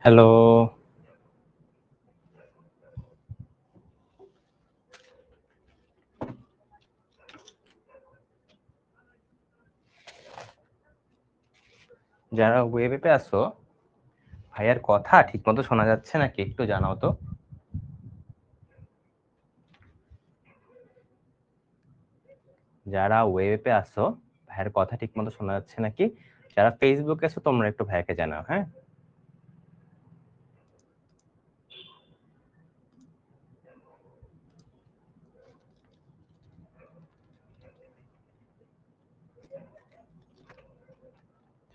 Hello, যারা web অ্যাপে আছো, ভাইয়ার কথা ঠিকমতো শোনা যাচ্ছে নাকি একটু জানাও তো। যারা ওয়েব অ্যাপে আছো, ভাইয়ার কথা ঠিকমতো শোনা যাচ্ছে নাকি? যারা ফেসবুকে আছো তোমরা একটু ভাইয়াকে জানাও, হ্যাঁ?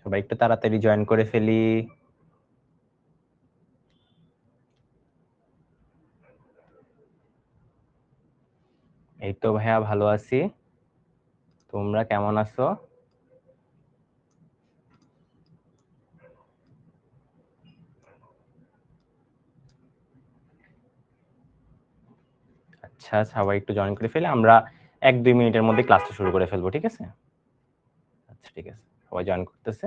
সবাই একটু তাড়াতাড়ি জয়েন করে ফেলি। এই তো ভাইয়া ভালো আছি, তোমরা কেমন আছো? আচ্ছা, সবাই একটু জয়েন করে ফেলে আমরা 1-2 মিনিটের মধ্যে ক্লাসটা শুরু করে ফেলবো, ঠিক আছে? আচ্ছা, ঠিক আছে, সবাই জয়েন করতেছে।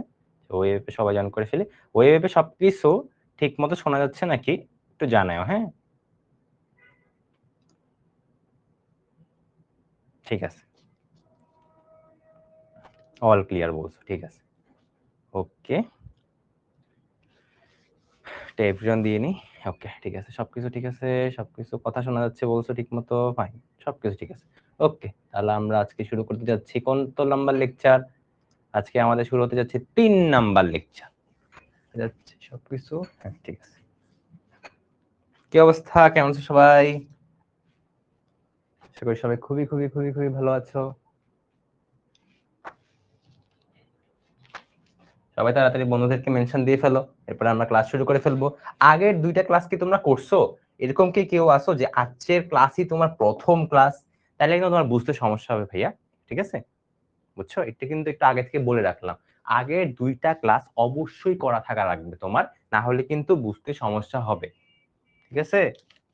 ওয়েব অ্যাপে সবাই জয়েন করে ফেলি। ওয়েব অ্যাপে সবকিছু ঠিকমতো শোনা যাচ্ছে নাকি একটু জানাও, হ্যাঁ? ঠিক আছে, অল ক্লিয়ার বলছো, ঠিক আছে। ওকে, এভরিওয়ান দিয়ে নি। ওকে, ঠিক আছে, সবকিছু ঠিক আছে, সবকিছু কথা শোনা যাচ্ছে বলছো ঠিক মতো, ফাইন, সবকিছু ঠিক আছে। ওকে, তাহলে আমরা আজকে শুরু করতে যাচ্ছি কত নাম্বার লেকচার? আজকে আমাদের শুরু হতে যাচ্ছে 3 নাম্বার লেকচার। যাচ্ছে সবকিছু, হ্যাঁ ঠিক আছে। কি অবস্থা, কেমন আছো সবাই? আশা করি সবাই খুবই খুবই খুবই খুবই ভালো আছো। সবাই তাড়াতাড়ি বন্ধুদেরকে মেনশন দিয়ে ফেলো, এরপরে আমরা ক্লাস শুরু করে ফেলবো। আগের 2টা ক্লাস কি তোমরা করছো? এরকম কি কেউ আসো যে আজকের ক্লাসই তোমার প্রথম ক্লাস? তাহলে কিন্তু তোমার বুঝতে সমস্যা হবে ভাইয়া, ঠিক আছে? বুঝছো, এটা কিন্তু একটু আগে থেকে বলে রাখলাম। আগের 2টা ক্লাস অবশ্যই করা থাকা লাগবে তোমার, না হলে কিন্তু বুঝতে সমস্যা হবে, ঠিক আছে?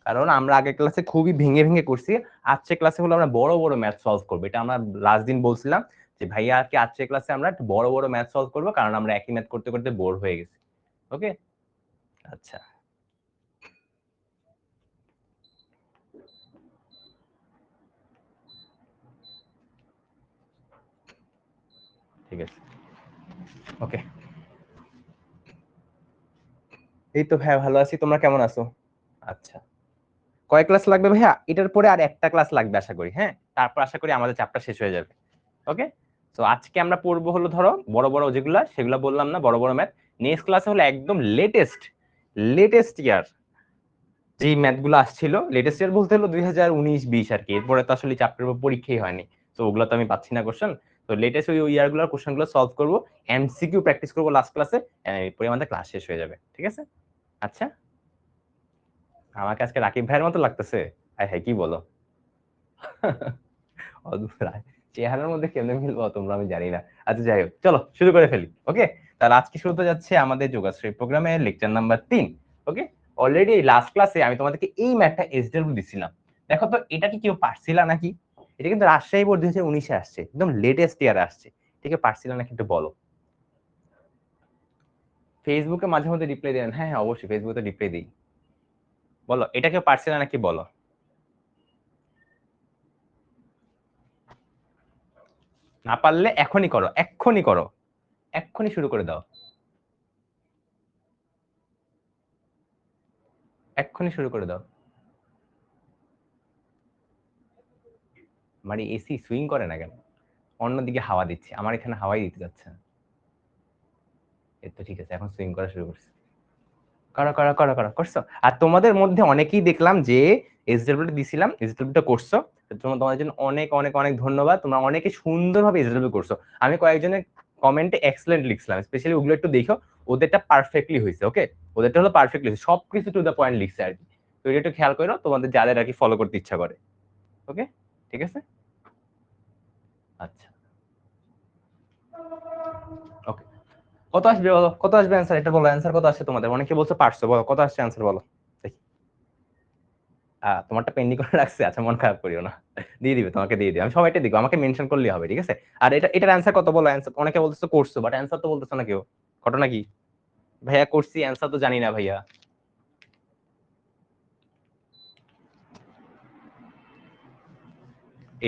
কারণ আমরা আগের ক্লাসে খুবই ভেঙে ভেঙে করছি। আজকের ক্লাসে হলো আমরা বড় বড় ম্যাথ সলভ করবো, এটা আমরা লাস্ট দিন বলছিলাম যে ভাইয়া আর কি আজকের ক্লাসে আমরা একটু বড় বড় ম্যাথ সলভ করবো, কারণ আমরা একই ম্যাথ করতে করতে বোর হয়ে গেছি। ওকে, আচ্ছা, ঠিক আছে। ওকে, এই তো ভাইয়া ভালো আছি, তোমরা কেমন আছো? আচ্ছা, কয় ক্লাস লাগবে ভাইয়া? এটার পরে আর একটা ক্লাস লাগবে আশা করি, হ্যাঁ, তারপর আশা করি আমাদের চ্যাপ্টার শেষ হয়ে যাবে। ওকে, তো আজকে আমরা পড়বো হলো ধরো বড় বড় যেগুলা, সেগুলা বললাম না, বড় বড় ম্যাথ। নেক্সট ক্লাসে হলো একদম লেটেস্ট লেটেস্ট ইয়ার যে ম্যাথ গুলো আসছিল, লেটেস্ট ইয়ার বলতে হলো 2019-20 আর কি, এরপরে তো আসলে চ্যাপ্টার পরীক্ষাই হয়নি, তো ওগুলো তো আমি পাচ্ছি না কোশ্চেন। তো লেটেস্ট ওই ইয়ার গুলোর কোশ্চেন গুলো সলভ করবো, এমসিকিউ প্র্যাকটিস করবো লাস্ট ক্লাসে, এরপরে আমাদের ক্লাস শেষ হয়ে যাবে, ঠিক আছে? আচ্ছা, আমাকে আজকে রাকিব ভাইয়ের মতো লাগতেছে? হ্যাঁ হ্যাঁ, কি বলো? অদ্ভুত চেহারার মধ্যে কেমনে মিলবো তোমরা, আমি জানি না। আচ্ছা যাই হোক, চলো শুরু করে ফেলি। ওকে, তাহলে আজকে শুরু হতে যাচ্ছে আমাদের যোগাশ্রী প্রোগ্রামের লেকচার নাম্বার 3। ওকে, অলরেডি লাস্ট ক্লাসে আমি তোমাদেরকে এই ম্যাথটা এসডব্লিউ দিছিলাম। দেখো তো এটা কি কেউ পারছিলা নাকি? এটা কিন্তু রাজশাহী বোর্ড 2019-এ আসছে, একদম লেটেস্ট ইয়ারে আসছে। এটাকে পারছিলা নাকি একটু বলো। ফেসবুকে মাঝে মধ্যে রিপ্লাই দেন, হ্যাঁ হ্যাঁ অবশ্যই ফেসবুকে রিপ্লাই দিই। বলো এটা কেউ পারছিলা নাকি বলো। না পারলে এখনই করো, এক্ষুনি করো, এক্ষুনি শুরু করে দাও, এক্ষুনি শুরু করে দাও। মানে এসি সুইং করে না কেন? অন্যদিকে হাওয়া দিচ্ছে, আমার এখানে হাওয়াই দিতে যাচ্ছে না। এই তো ঠিক আছে, এখন সুইং করা শুরু করছে। করো করো করো করো, করছো। আর তোমাদের মধ্যে অনেকেই দেখলাম যে এসডব্লিউ দিছিলাম, এসডব্লিউটা করছো। তোমাদের জন্য অনেক অনেক অনেক ধন্যবাদ, তোমরা অনেকে সুন্দরভাবে এসডব্লিউ করছো। আমি কয়েকজনের কমেন্টে এক্সেলেন্ট লিখছিলাম, স্পেশালি ওগুলো একটু দেখো, ওদেরটা পারফেক্টলি হয়েছে। ওকে, ওদেরটা হলো পারফেক্টলি হয়েছে, সবকিছু টু দ্য পয়েন্ট লিখছে আর কি। তো এটা একটু খেয়াল করো তোমাদের যাদের আর কি ফলো করতে ইচ্ছা করে। ওকে, ঠিক আছে, আচ্ছা, ওকে। কত আসবে বলো, কত আসবে অ্যান্সার, এটা বলো, অ্যান্সার কত আসছে তোমাদের? অনেকে বলছো পারছো, বলো কত আসছে অ্যান্সার বলো দেখি। তোমারটা পেন্ডিং করে রাখছে, আচ্ছা মন খারাপ করিও না, দিয়ে দিবে, তোমাকে দিয়ে দিবে, আমি সবাইটা দিব, আমাকে মেনশন করলেই হবে, ঠিক আছে? আর এটার অ্যান্সার কত বলো, অ্যান্সার অনেকে বলতেছো করছো, বাট অ্যান্সার তো বলতেছো না কেউ, ঘটনা কি? ভাইয়া করছি, অ্যান্সার তো জানি না ভাইয়া।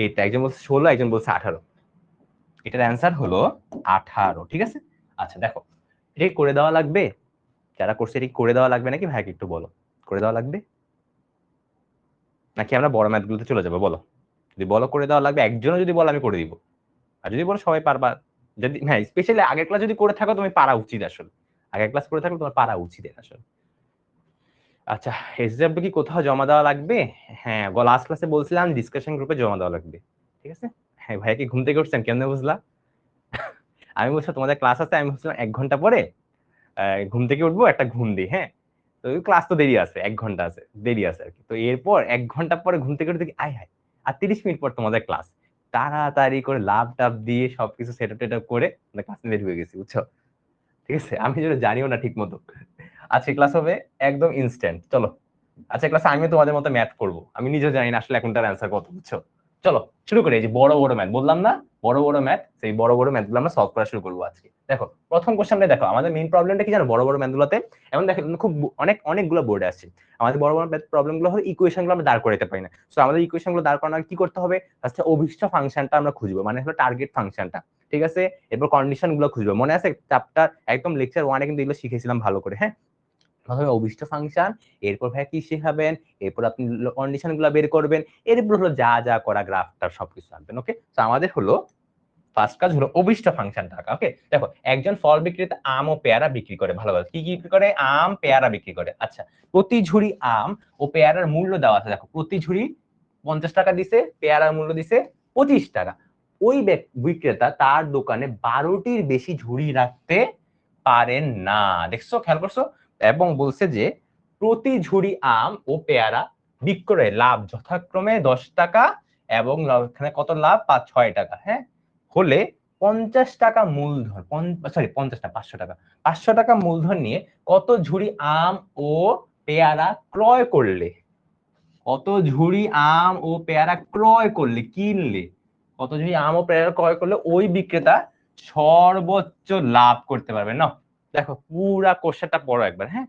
এইটা একজন বলছে 16, একজন বলছে 18। এটার অ্যান্সার হলো 18, ঠিক আছে। আচ্ছা দেখো, এটা করে দেওয়া লাগবে, যারা করছে এটা করে দেওয়া লাগবে নাকি ভাইকে একটু বলো, করে দেওয়া লাগবে নাকি আমরা বড় ম্যাথগুলোতে চলে যাবো? বলো, যদি বলো করে দেওয়া লাগবে, একজনও যদি বলো আমি করে দিব, আর যদি বলো সবাই পারবা, যদি হ্যাঁ স্পেশালি আগের ক্লাস যদি করে থাকো তুমি পারা উচিত আসলে, আগের ক্লাস করে থাকলে তোমার পারা উচিত আসলে। আচ্ছা, এসডব্লিউ কি কোথাও জমা দেওয়া লাগবে? হ্যাঁ, লাস্ট ক্লাসে বলছিলাম ডিসকাশন গ্রুপে জমা দেওয়া লাগবে, ঠিক আছে। হ্যাঁ ভাইয়া কি ঘুম থেকে উঠছেন, কেমনে বুঝলা? আমি বলছি তোমাদের ক্লাস আছে, আমি বলছিলাম 1 ঘন্টা পরে ঘুম থেকে উঠবো, একটা ঘুম দিই, হ্যাঁ। তো ক্লাস তো দেরি আছে, 1 ঘন্টা আছে, দেরি আছে আর কি। তো এরপর 1 ঘন্টা পরে ঘুম থেকে উঠে দেখি আয় হায়, আর 30 মিনিট পর তোমাদের ক্লাস। তাড়াতাড়ি করে লাভ টাভ দিয়ে সবকিছু সেট আপ টেট আপ করে ক্লাস নিতে ঢুকে গেছি, বুঝছো? ঠিক আছে, আমি যেটা জানিও না ঠিক মতো। আজকে ক্লাস হবে একদম ইনস্ট্যান্ট, চলো। আচ্ছা ক্লাসে আমিও তোমাদের মতো ম্যাথ করব, আমি নিজেও জানি না আসলে এখনটার অ্যান্সার কত, বুঝছো? চলো শুরু করি। এই যে বড় বড় ম্যাথ বললাম না, বড় বড় ম্যাথ, সেই বড় বড় ম্যাথ গুলো আমরা সলভ করা শুরু করবো আজকে। দেখো প্রথম কোশ্চেনটা দেখো, আমাদের মেইন প্রবলেমটা কি জানো বড় বড় ম্যাথ গুলোতে? এমন দেখো খুব অনেকগুলো বোর্ডে আসছে। আমাদের বড় বড় ম্যাথ প্রবলেম গুলো হলো ইকুয়েশন গুলো আমরা দাঁড় করাতে পারি না। সো আমাদের ইকুয়েশন গুলো দাঁড় করানোর কি করতে হবে? ফার্স্টে অভিষ্ট ফাংশনটা আমরা খুঁজবো, মানে হলো টার্গেট ফাংশনটা, ঠিক আছে। এরপর কন্ডিশন গুলো খুঁজবো, মনে আছে চ্যাপ্টার একদম লেকচার 1 কিন্তু এগুলো শিখেছিলাম ভালো করে, হ্যাঁ। প্রথমে অভিষ্ট ফাংশন, এরপর ভাই কি শেখাবেন, এরপর আপনি কন্ডিশন গুলো বের করবেন, এরপর হলো যা যা করা গ্রাফটার সবকিছু আনবেন, ওকে। তো আমাদের হলো ফার্স্ট কাজ হলো অভিষ্ট ফাংশনটা আঁকা, ওকে। দেখো একজন ফল বিক্রেতা আম ও পেয়ারা বিক্রি করে, ভালো ভালো কি কি বিক্রি করে? আম পেয়ারা বিক্রি করে। আচ্ছা, প্রতি ঝুড়ি আম ও পেয়ারার মূল্য দেওয়া আছে, দেখো প্রতি ঝুড়ি 50 টাকা দিছে, পেয়ারার মূল্য দিছে 25 টাকা। ওই বিক্রেতা তার দোকানে 12টির বেশি ঝুড়ি রাখতে পারেন না, দেখছো, খেয়াল করছো? এবং বলছে যে প্রতি ঝুড়ি আম ও পেয়ারা বিক্রয়ে লাভ যথাক্রমে 10 টাকা এবং এখানে কত লাভ 6 টাকা, হ্যাঁ। হলে 50 টাকা মূলধন, সরি 50 না 500 টাকা, 500 টাকা মূলধন নিয়ে কত ঝুড়ি আম ও পেয়ারা ক্রয় করলে, কত ঝুড়ি আম ও পেয়ারা ক্রয় করলে, কিনলে, কত ঝুড়ি আম ও পেয়ারা ক্রয় করলে ওই বিক্রেতা সর্বোচ্চ লাভ করতে পারবে না। দেখো পুরা কোশ্চেনটা পড়ো একবার, হ্যাঁ।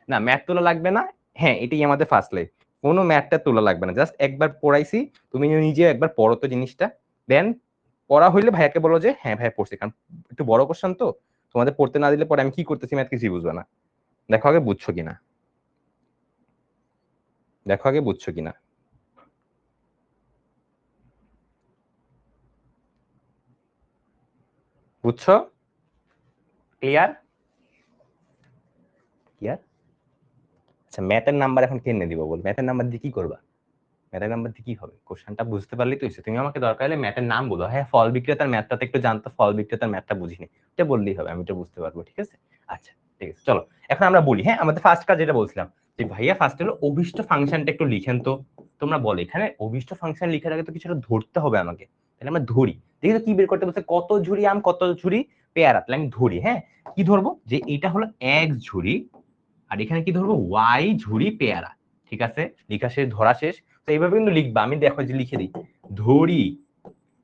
না ম্যাথ তোলা লাগবে না, হ্যাঁ এটাই আমাদের ফার্স্ট লাইফ, কোনো ম্যাথটা তোলা লাগবে না, জাস্ট একবার পড়াইছি, তুমি নিজে একবার পড়ো তো জিনিসটা, দেন পড়া হইলে ভাইয়াকে বলো যে হ্যাঁ ভাইয়া পড়ছি, কারণ একটু বড় কোশ্চেন তো, তোমাদের পড়তে না দিলে পরে আমি কি করতেছি ম্যাথ কিছুই বুঝবে না। দেখো আগে বুঝছো কিনা, দেখো আগে বুঝছো কিনা। বুঝছো? ক্লিয়ার? ক্লিয়ার? আচ্ছা ম্যাথের নাম্বার এখন কেনে দিব, বল ম্যাথের নাম্বার দিয়ে কি করবা? ম্যাথের নাম্বার দিয়ে কি হবে? কোশ্চেনটা বুঝতে পারলেই তো হয়েছে, তুমি আমাকে দরকার হলে ম্যাথের নাম বলো, হ্যাঁ ফল বিক্রেতার ম্যাথটা একটু জানতো, ফল বিক্রেতার ম্যাথটা বুঝিনি, এটা বললেই হবে, আমি এটা বুঝতে পারবো, ঠিক আছে। আচ্ছা ঠিক আছে, চলো এখন আমরা বলি, হ্যাঁ আমাদের ফার্স্ট কাজ যেটা বলছিলাম যে ভাইয়া ফার্স্ট হলো অভিষ্ট ফাংশনটা একটু লিখেন তো। তোমরা বলো এখানে অভিষ্ট ফাংশন লিখার আগে তো কিছুটা ধরতে হবে আমাকে, তাহলে আমরা ধরি, দেখি তো কি বের করতে বলছে, কত ঝুড়ি আম কত ঝুড়ি পেয়ারা, তাহলে আমি ধরি, হ্যাঁ। কি ধরবো, যে এটা হলো এক্স ঝুড়ি, আর এখানে কি ধরবো ওয়াই ঝুড়ি পেয়ারা, ঠিক আছে। লেখা শেষ, ধরা শেষ। তো এইভাবে কিন্তু লিখবা, আমি দেখো যে লিখে দিই, ধরি,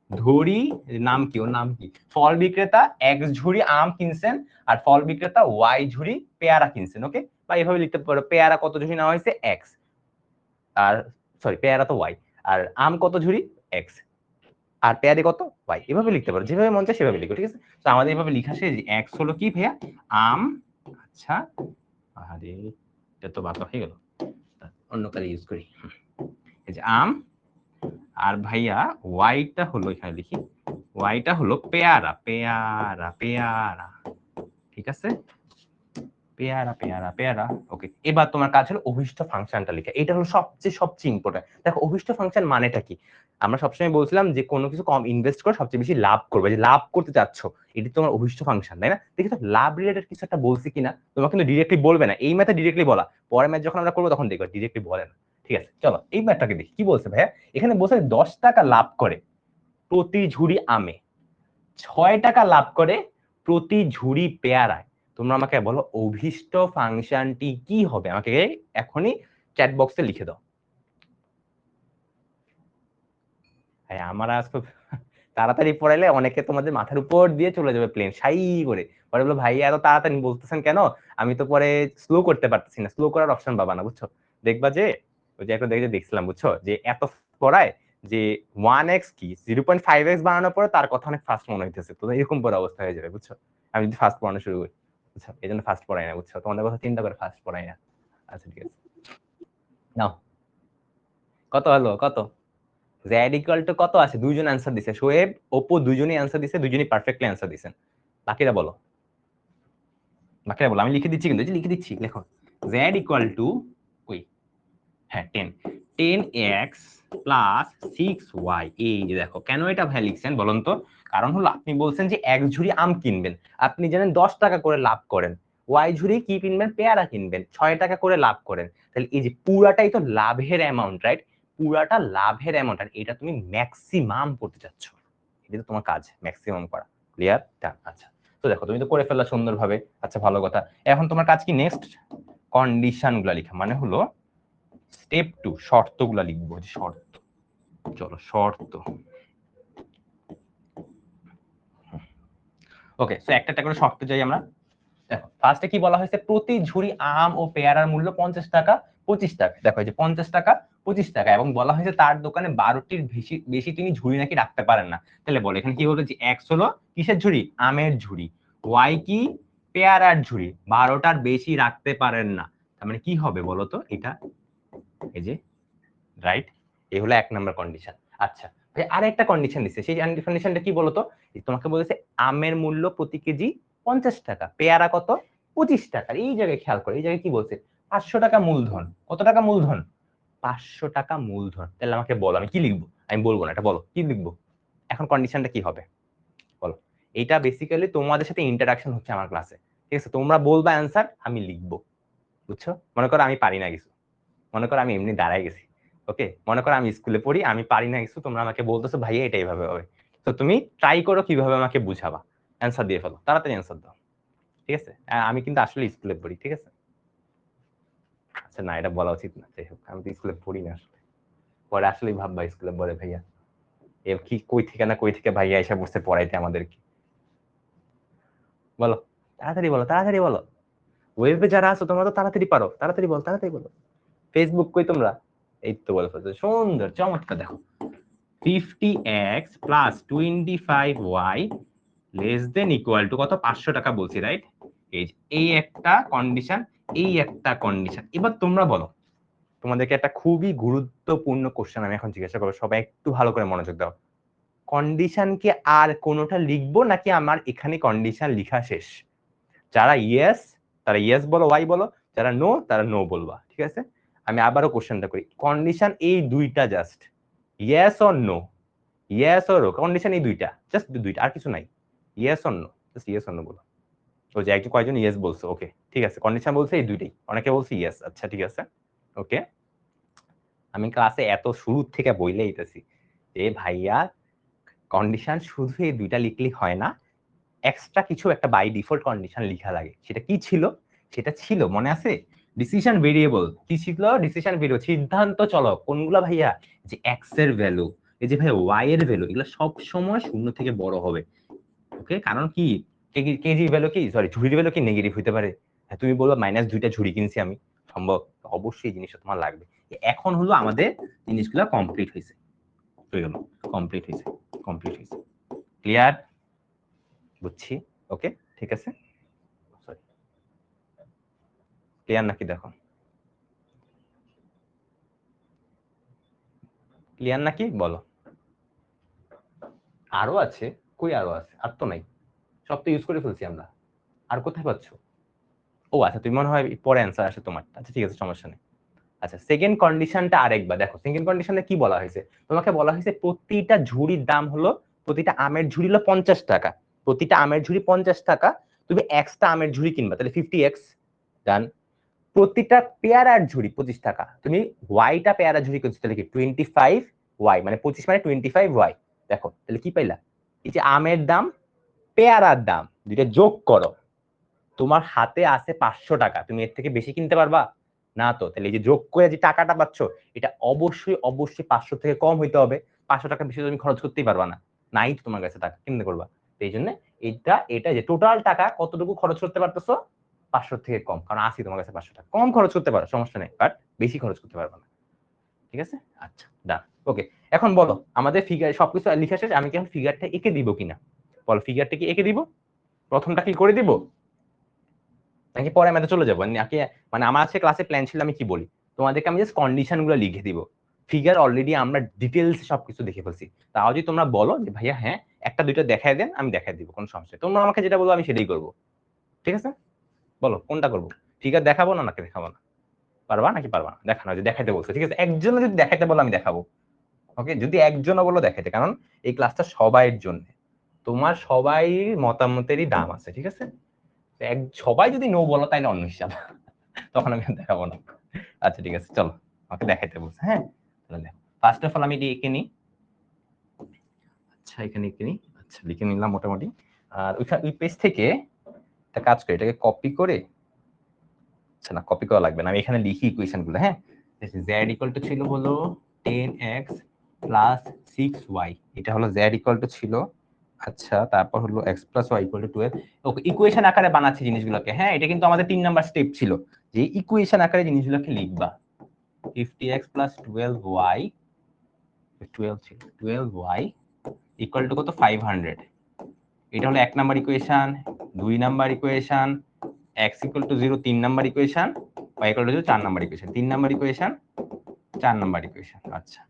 ধরি, নাম কি, ওর নাম কি, ফল বিক্রেতা এক্স ঝুড়ি আম কিনছেন, আর ফল বিক্রেতা ওয়াই ঝুড়ি পেয়ারা কিনছেন, ওকে। বা এভাবে লিখতে পারো, পেয়ারা কত ঝুড়ি নেওয়া হয়েছে এক্স, আর সরি পেয়ারা তো ওয়াই, আর আম কত ঝুড়ি এক্স, আর পেয়ারে কত ওয়াই, এভাবে লিখতে পারো, যেভাবে মন চায় সেভাবে লিখো, ঠিক আছে। তো আমাদের এভাবে লিখা শেষ, এক্স হলো কি ভাইয়া আম, আচ্ছা আরে এটা তো বাতা হয়ে গেল, অন্য কালে ইউজ করি, এই যে আম, আর ভাইয়া ওয়াইটা হলো এখানে লিখি, ওয়াইটা হলো পেয়ারা, পেয়ারা পেয়ারা, ঠিক আছে, পেয়ারা পেয়ারা পেয়ারা, ওকে। এবার তোমার কাজ হলো অভিষ্ট ফাংশনটা লেখা, এটা হলো সবচেয়ে ইম্পর্টেন্ট। দেখো অভিষ্ট ফাংশন মানেটা কি, আমরা সবসময় বলছিলাম যে কোনো কিছু কম ইনভেস্ট করে সবচেয়ে বেশি লাভ করবে, যে লাভ করতে চাচ্ছ, এটি তোমার অভিষ্ট ফাংশন, তাই না? দেখি তো লাভ রিলেটেড কিছু একটা বলছি কিনা, তোমাকে কিন্তু ডিরেক্টলি বলবে না, এই ম্যাথে ডিরেক্টলি বলা, পরের ম্যাথ যখন আমরা করবো তখন দেখবে ডিরেক্টলি বলে না, ঠিক আছে। চলো এই ম্যাথটাকে দেখি কি বলছে ভাইয়া, এখানে বলছে 10 টাকা লাভ করে প্রতি ঝুড়ি আমে, 6 টাকা লাভ করে প্রতি ঝুড়ি পেয়ারায়। তোমরা আমাকে বলো অভিষ্ট ফাংশনটি কি হবে, আমাকে এখনই চ্যাট বক্সে লিখে দাও। হ্যাঁ আমার আজকে তাড়াতাড়ি পড়াইলে অনেকে তোমাদের মাথার উপর দিয়ে চলে যাবে প্লেন সাই করে। পরে বলো ভাই এত তাড়াতাড়ি বলতেছেন কেন, আমি তো পরে স্লো করতে পারতেছি না। স্লো করার অপশন পাবা না, বুঝছো? দেখবা যে ওই যে একটা দেখছিলাম, বুঝছো, যে এত পড়ায় যে 1x কি 0.5x বানানোর পরে তার কথা অনেক ফাস্ট মনে হইতেছে, তো এরকম পরে অবস্থা হয়ে যাবে, বুঝছো? আমি যদি ফাস্ট পড়ানো শুরু করি, বুঝছো, এই জন্য ফাস্ট পড়াই না, বুঝছো, তোমাদের কথা চিন্তা করে ফাস্ট পড়াই না। আচ্ছা ঠিক আছে, নাও কত হলো কত? জেড ইকুয়াল টু কত আছে? দুইজন অ্যান্সার দিছে, শোয়েব ওপো দুইজনই অ্যান্সার দিছে, দুইজনই পারফেক্টলি অ্যান্সার দিছেন। বাকিরা বলো, বাকিরা বলো, আমি লিখে দিচ্ছি কিন্তু, লিখে দিচ্ছি, লেখো। জেড ইকুয়াল টু ওই, হ্যাঁ 10x প্লাস 6y। এই যে দেখো, কেন এটা ভাই লিখছেন বলুন তো? কারণ হলো আপনি বলছেন যে এক ঝুড়ি আম কিনবেন, আপনি জানেন 10 টাকা করে লাভ করেন। ওয়াই ঝুড়ি কি কিনবেন? পেয়ারা কিনবেন, 6 টাকা করে লাভ করেন। তাহলে এই যে পুরাটাই তো লাভের অ্যামাউন্ট, রাইট? পুরাটা লাভের অ্যামাউন্ট, আর এটা তুমি ম্যাক্সিমাম করতে চাচ্ছ। এটা তো তোমার কাজ, ম্যাক্সিমাম করা। ক্লিয়ার? ডান। আচ্ছা, তো দেখো তুমি তো করে ফেললা সুন্দরভাবে। আচ্ছা ভালো কথা, এখন তোমার কাজ কি? নেক্সট কন্ডিশন গুলা লেখা, মানে হলো স্টেপ 2 শর্তগুলা লিখবো। যে শর্ত, চলো শর্ত। ওকে, সো একটা একটা করে শর্ত যাই আমরা। দেখো ফার্স্টে কি বলা হয়েছে? প্রতি ঝুড়ি আম ও পেয়ারার মূল্য 50 টাকা 25 টাকা। দেখো এই যে 50 টাকা 25 টাকা, এবং বলা হয়েছে তার দোকানে 12টির বেশি বেশি তিনি ঝুড়ি নাকি রাখতে পারেন না। তাহলে বলো এখানে কি হলো? যে এক্স হলো কিসের ঝুড়ি? আমের ঝুড়ি। ওয়াই কি? পেয়ারার ঝুড়ি। 12টার বেশি রাখতে পারেন না, তার মানে কি হবে বলো তো? এটা এই যে, রাইট, এই হলো 1 নম্বর কন্ডিশন। আচ্ছা ভাই আর একটা কন্ডিশন দিচ্ছে, সেই কন্ডিশনটা কি বলতো? তোমাকে বলেছে আমের মূল্য প্রতি কেজি 50 টাকা, পেয়ারা কত? 25 টাকা। এই জায়গায় খেয়াল করো, এই জায়গায় কি বলছে? 500 টাকা মূলধন। কত টাকা মূলধন? 500 টাকা মূলধন। তাহলে আমাকে বলো আমি কি লিখবো? আমি বলবো না, এটা বলো কি লিখবো। এখন কন্ডিশনটা কি হবে বলো? এটা বেসিক্যালি তোমাদের সাথে ইন্টারাকশন হচ্ছে আমার ক্লাসে, ঠিক আছে? তোমরা বলবা অ্যান্সার, আমি লিখবো, বুঝছো? মনে করো আমি পারি না কিছু, মনে করো আমি এমনি দাঁড়ায় গেছি, ওকে, মনে করো আমি স্কুলে পড়ি, আমি পারি না কিছু, তোমরা আমাকে বলতেছো ভাইয়া এটা এইভাবে হবে, তো তুমি ট্রাই করো কিভাবে আমাকে বুঝাবা, অ্যান্সার দিয়ে ফেলো, তাড়াতাড়ি অ্যান্সার দাও, ঠিক আছে? আমি কিন্তু আসলে স্কুলে পড়ি, ঠিক আছে? আচ্ছা না, এটা বলা উচিত না, যাই হোক, আমি তো স্কুলে পড়ি না আসলে। পরে আসলেই ভাববা স্কুলে পড়ে ভাইয়া এ কি কই থেকে না কই থেকে ভাইয়া এসে বসে পড়াইতে আমাদেরকে। বলো তাড়াতাড়ি বলো, তাড়াতাড়ি বলো। ওয়েবে যারা আছো তোমরা তো তাড়াতাড়ি পারো, তাড়াতাড়ি বলো, তাড়াতাড়ি বলো। ফেসবুক কই তোমরা? এই তো বলে ফেলছো, সুন্দর, চমৎকার। দেখো 50x plus 25y less than equal to কত? 500 টাকা বলছি, রাইট? এই একটা কন্ডিশন, এই একটা কন্ডিশন। এবার তোমরা বলো, তোমাদেরকে একটা খুবই গুরুত্বপূর্ণ কোশ্চেন আমি এখন জিজ্ঞাসা করবো, সবাই একটু ভালো করে মনোযোগ দাও। কন্ডিশন কি আর কোনোটা লিখবো নাকি আমার এখানে কন্ডিশন লিখা শেষ? যারা ইয়েস তারা ইয়েস বলো, ওয়াই বলো, যারা নো তারা নো বলবা, ঠিক আছে? আমি আবারও কোশ্চেনটা করি, কন্ডিশন এই দুইটা just, yes or no, yes or no, condition এই দুইটা, জাস্ট দুইটা, আর কিছু নাই। Yes or no, just yes or no বলো। তো যে একজন কয়জন ইয়েস বলছো, ওকে ঠিক আছে, কন্ডিশন বলছে এই দুইটাই, অনেকে বলছে ইয়েস, আচ্ছা ঠিক আছে, ওকে। আমি ক্লাসে এত শুরু থেকে বইলে আইতেছি যে ভাইয়া কন্ডিশন শুধু এই দুইটা লিখলেই হয় না, এক্সট্রা কিছু একটা বাই ডিফল্ট কন্ডিশন লিখা লাগে। সেটা কি ছিল? সেটা ছিল, মনে আছে? Decision variable. কি ছিল? ডিসিশন ভেরিয়েবল, সিদ্ধান্ত চলক। কোনগুলা ভাইয়া? যে এক্স এর ভ্যালু, এই যে ভাই ওয়াই এর ভ্যালু, এগুলো সব সময় শূন্য থেকে বড় হবে, ওকে? কারণ কি কেজি ভ্যালু কি, সরি ঝুড়ির ভ্যালু কি নেগেটিভ হইতে পারে? হ্যাঁ, তুমি বলবো -2টা ঝুড়ি কিনছি আমি, সম্ভব? অবশ্যই জিনিসটা তোমার লাগবে। এখন হলো আমাদের জিনিসগুলো কমপ্লিট হয়েছে, হয়ে গেল, কমপ্লিট হয়েছে, কমপ্লিট হয়েছে, ক্লিয়ার? বুঝছি, ওকে ঠিক আছে, সরি, ক্লিয়ার নাকি দেখো, ক্লিয়ার নাকি বলো? আরো আছে? কই আরো আছে? আর তো নাই, সব তো ইউজ করে ফেলছি আমরা, আর কোথায় পাচ্ছ? ও আচ্ছা, তুমি মনে হয় পরে অ্যান্সার আসে তোমার, আচ্ছা ঠিক আছে, সমস্যা নেই। আচ্ছা সেকেন্ড কন্ডিশনটা আরেকবার দেখো, সেকেন্ড কন্ডিশনে কি বলা হয়েছে? তোমাকে বলা হয়েছে প্রতিটা ঝুড়ির দাম হলো, প্রতিটা আমের ঝুড়ি হলো 50 টাকা, প্রতিটা আমের ঝুড়ি 50 টাকা, তুমি এক্সটা আমের ঝুড়ি কিনবা, তাহলে 50x ডান। প্রতিটা পেয়ারার ঝুড়ি 25 টাকা, তুমি ওয়াইটা পেয়ারা ঝুড়ি কিনছো, তাহলে কি 25y, মানে 25 মানে 25y। দেখো তাহলে কি পাইলা? এই যে আমের দাম, পেয়ারার দাম, দুইটা যোগ করো, তোমার হাতে আছে 500 টাকা, তুমি এর থেকে বেশি কিনতে পারবা না? তো তাহলে এই যে যোগ করে যে টাকাটা পাচ্ছ, এটা অবশ্যই অবশ্যই 500 থেকে কম হইতে হবে, 500 টাকা বেশি তুমি খরচ করতেই পারবা না। নাই তো তোমার কাছে টাকা, কেমনে করবা? এই জন্য এটা যে টোটাল টাকা কতটুকু খরচ করতে পারতেছো, 500 থেকে কম, কারণ আসি তোমার কাছে 500 টাকা, কম খরচ করতে পারো সমস্যা নেই, বাট বেশি খরচ করতে পারবে না। ঠিক আছে, আচ্ছা ডান। ওকে, এখন বলো আমাদের ফিগার সবকিছু লিখা শেষ, আমি কি এখন ফিগারটা এঁকে দিব কিনা? বলো, ফিগারটা কি এঁকে দিব? প্রথমটা কি করে দিব, নাকি পরে ম্যাথে চলে যাবো? নাকি মানে আমার আজকে ক্লাসে প্ল্যান ছিল আমি কি বলি, তোমাদেরকে আমি জাস্ট কন্ডিশন গুলো লিখে দিব, ফিগার অলরেডি আমরা ডিটেলস সবকিছু দেখে ফেলছি। তাও যদি তোমরা বলো যে ভাইয়া হ্যাঁ একটা দুইটা দেখাই দেন, আমি দেখাই দিব, কোনো সমস্যা নেই। তোমরা আমাকে যেটা বলবো আমি সেটাই করবো। ঠিক আছে, বলো কোনটা করবো? ফিগার দেখাবো না নাকি দেখাবো না? পারবা নাকি পারবা না? দেখানো, যে দেখাইতে বলছো ঠিক আছে, একজন যদি দেখাইতে বলো আমি দেখাবো। ওকে, যদি একজনও বলো দেখাইতে, কারণ এই ক্লাসটা সবাইয়ের জন্য, তোমার সবাই মতামতেরই দাম আছে। ঠিক আছে, সবাই যদি নো বলো তাইলে অন্য হিসাব, তখন আমি দেখাবো না। আচ্ছা ঠিক আছে, চলো আমাকে দেখাইতে বলছে। হ্যাঁ, তাহলে দেখো ফার্স্ট অফ অল আমি এটি এঁকে নিই। আচ্ছা এখানে এঁকে নিই, আচ্ছা লিখে নিলাম মোটামুটি। আর ওই পেজ থেকে একটা কাজ করি, এটাকে কপি করে, আচ্ছা না কপি করা লাগবে না, আমি এখানে লিখি ইকুয়েশন গুলো। হ্যাঁ, z ইকুয়াল টু ছিল হলো 10x প্লাস 6y, এটা হলো z ইকুয়াল টু ছিল। আচ্ছা তারপর হলো x plus y equal to 12। Okay, equation আকারে বানাচ্ছি জিনিসগুলোকে। হ্যাঁ, এটা কিন্তু আমাদের 3 নাম্বার স্টেপ ছিল, যে ইকুয়েশন আকারে জিনিসগুলোকে লিখবা। 50x প্লাস 12y, 12 ছিল 12y ইকুয়াল টু কত, 500। এটা হলো 1 number equation. 2 number equation, x equal to 0 3 number equation, y equal to 0 4 number equation, 3 number equation, 4 number equation. আচ্ছা,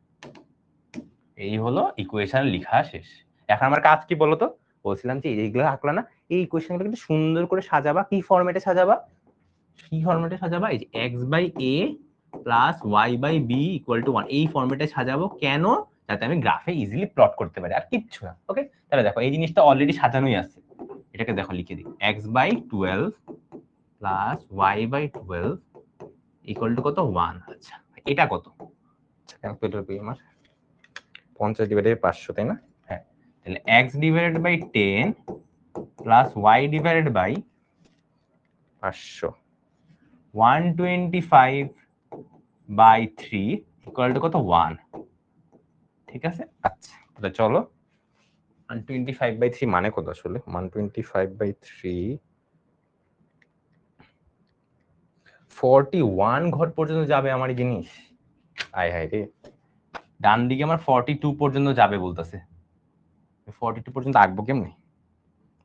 এই হলো ইকুয়েশন লেখা শেষ। এখন আমার কাজ কি বলতো, বলছিলাম যে এইগুলো আঁকলা না, এই ইকুয়েশনগুলো কিন্তু সুন্দর করে সাজাবা। কি ফরম্যাটে সাজাবা? কি ফরম্যাটে সাজাবা? এই যে x by a plus y by b equal to 1, এই ফরম্যাটে সাজাবো। কেন? যাতে আমি গ্রাফে ইজিলি প্লট করতে পারি, আর কিচ্ছু না। ওকে, তাহলে দেখো এই জিনিসটা অলরেডি সাজানোই আছে, এটাকে দেখো লিখে দিই, x by 12 plus y by 12 equal to কত, 1। আচ্ছা এটা কত? আচ্ছা ক্যালকুলেটর কই আমার, 50 ডিভাইডেড 500, তাই না? হ্যাঁ, তাহলে x divided by 10 plus y divided by 500, 125 by 3 equal to কত, 1। ঠিক আছে, আচ্ছা তাহলে চলো 125 বাই 3 মানে কত আসলে? 125 বাই 3 41 ঘর পর্যন্ত যাবে আমার এই জিনিস। আয় হায় রে, ডান দিকে আমার 42 পর্যন্ত যাবে বলতেছে, 42 পর্যন্ত আঁকবো কেমনে?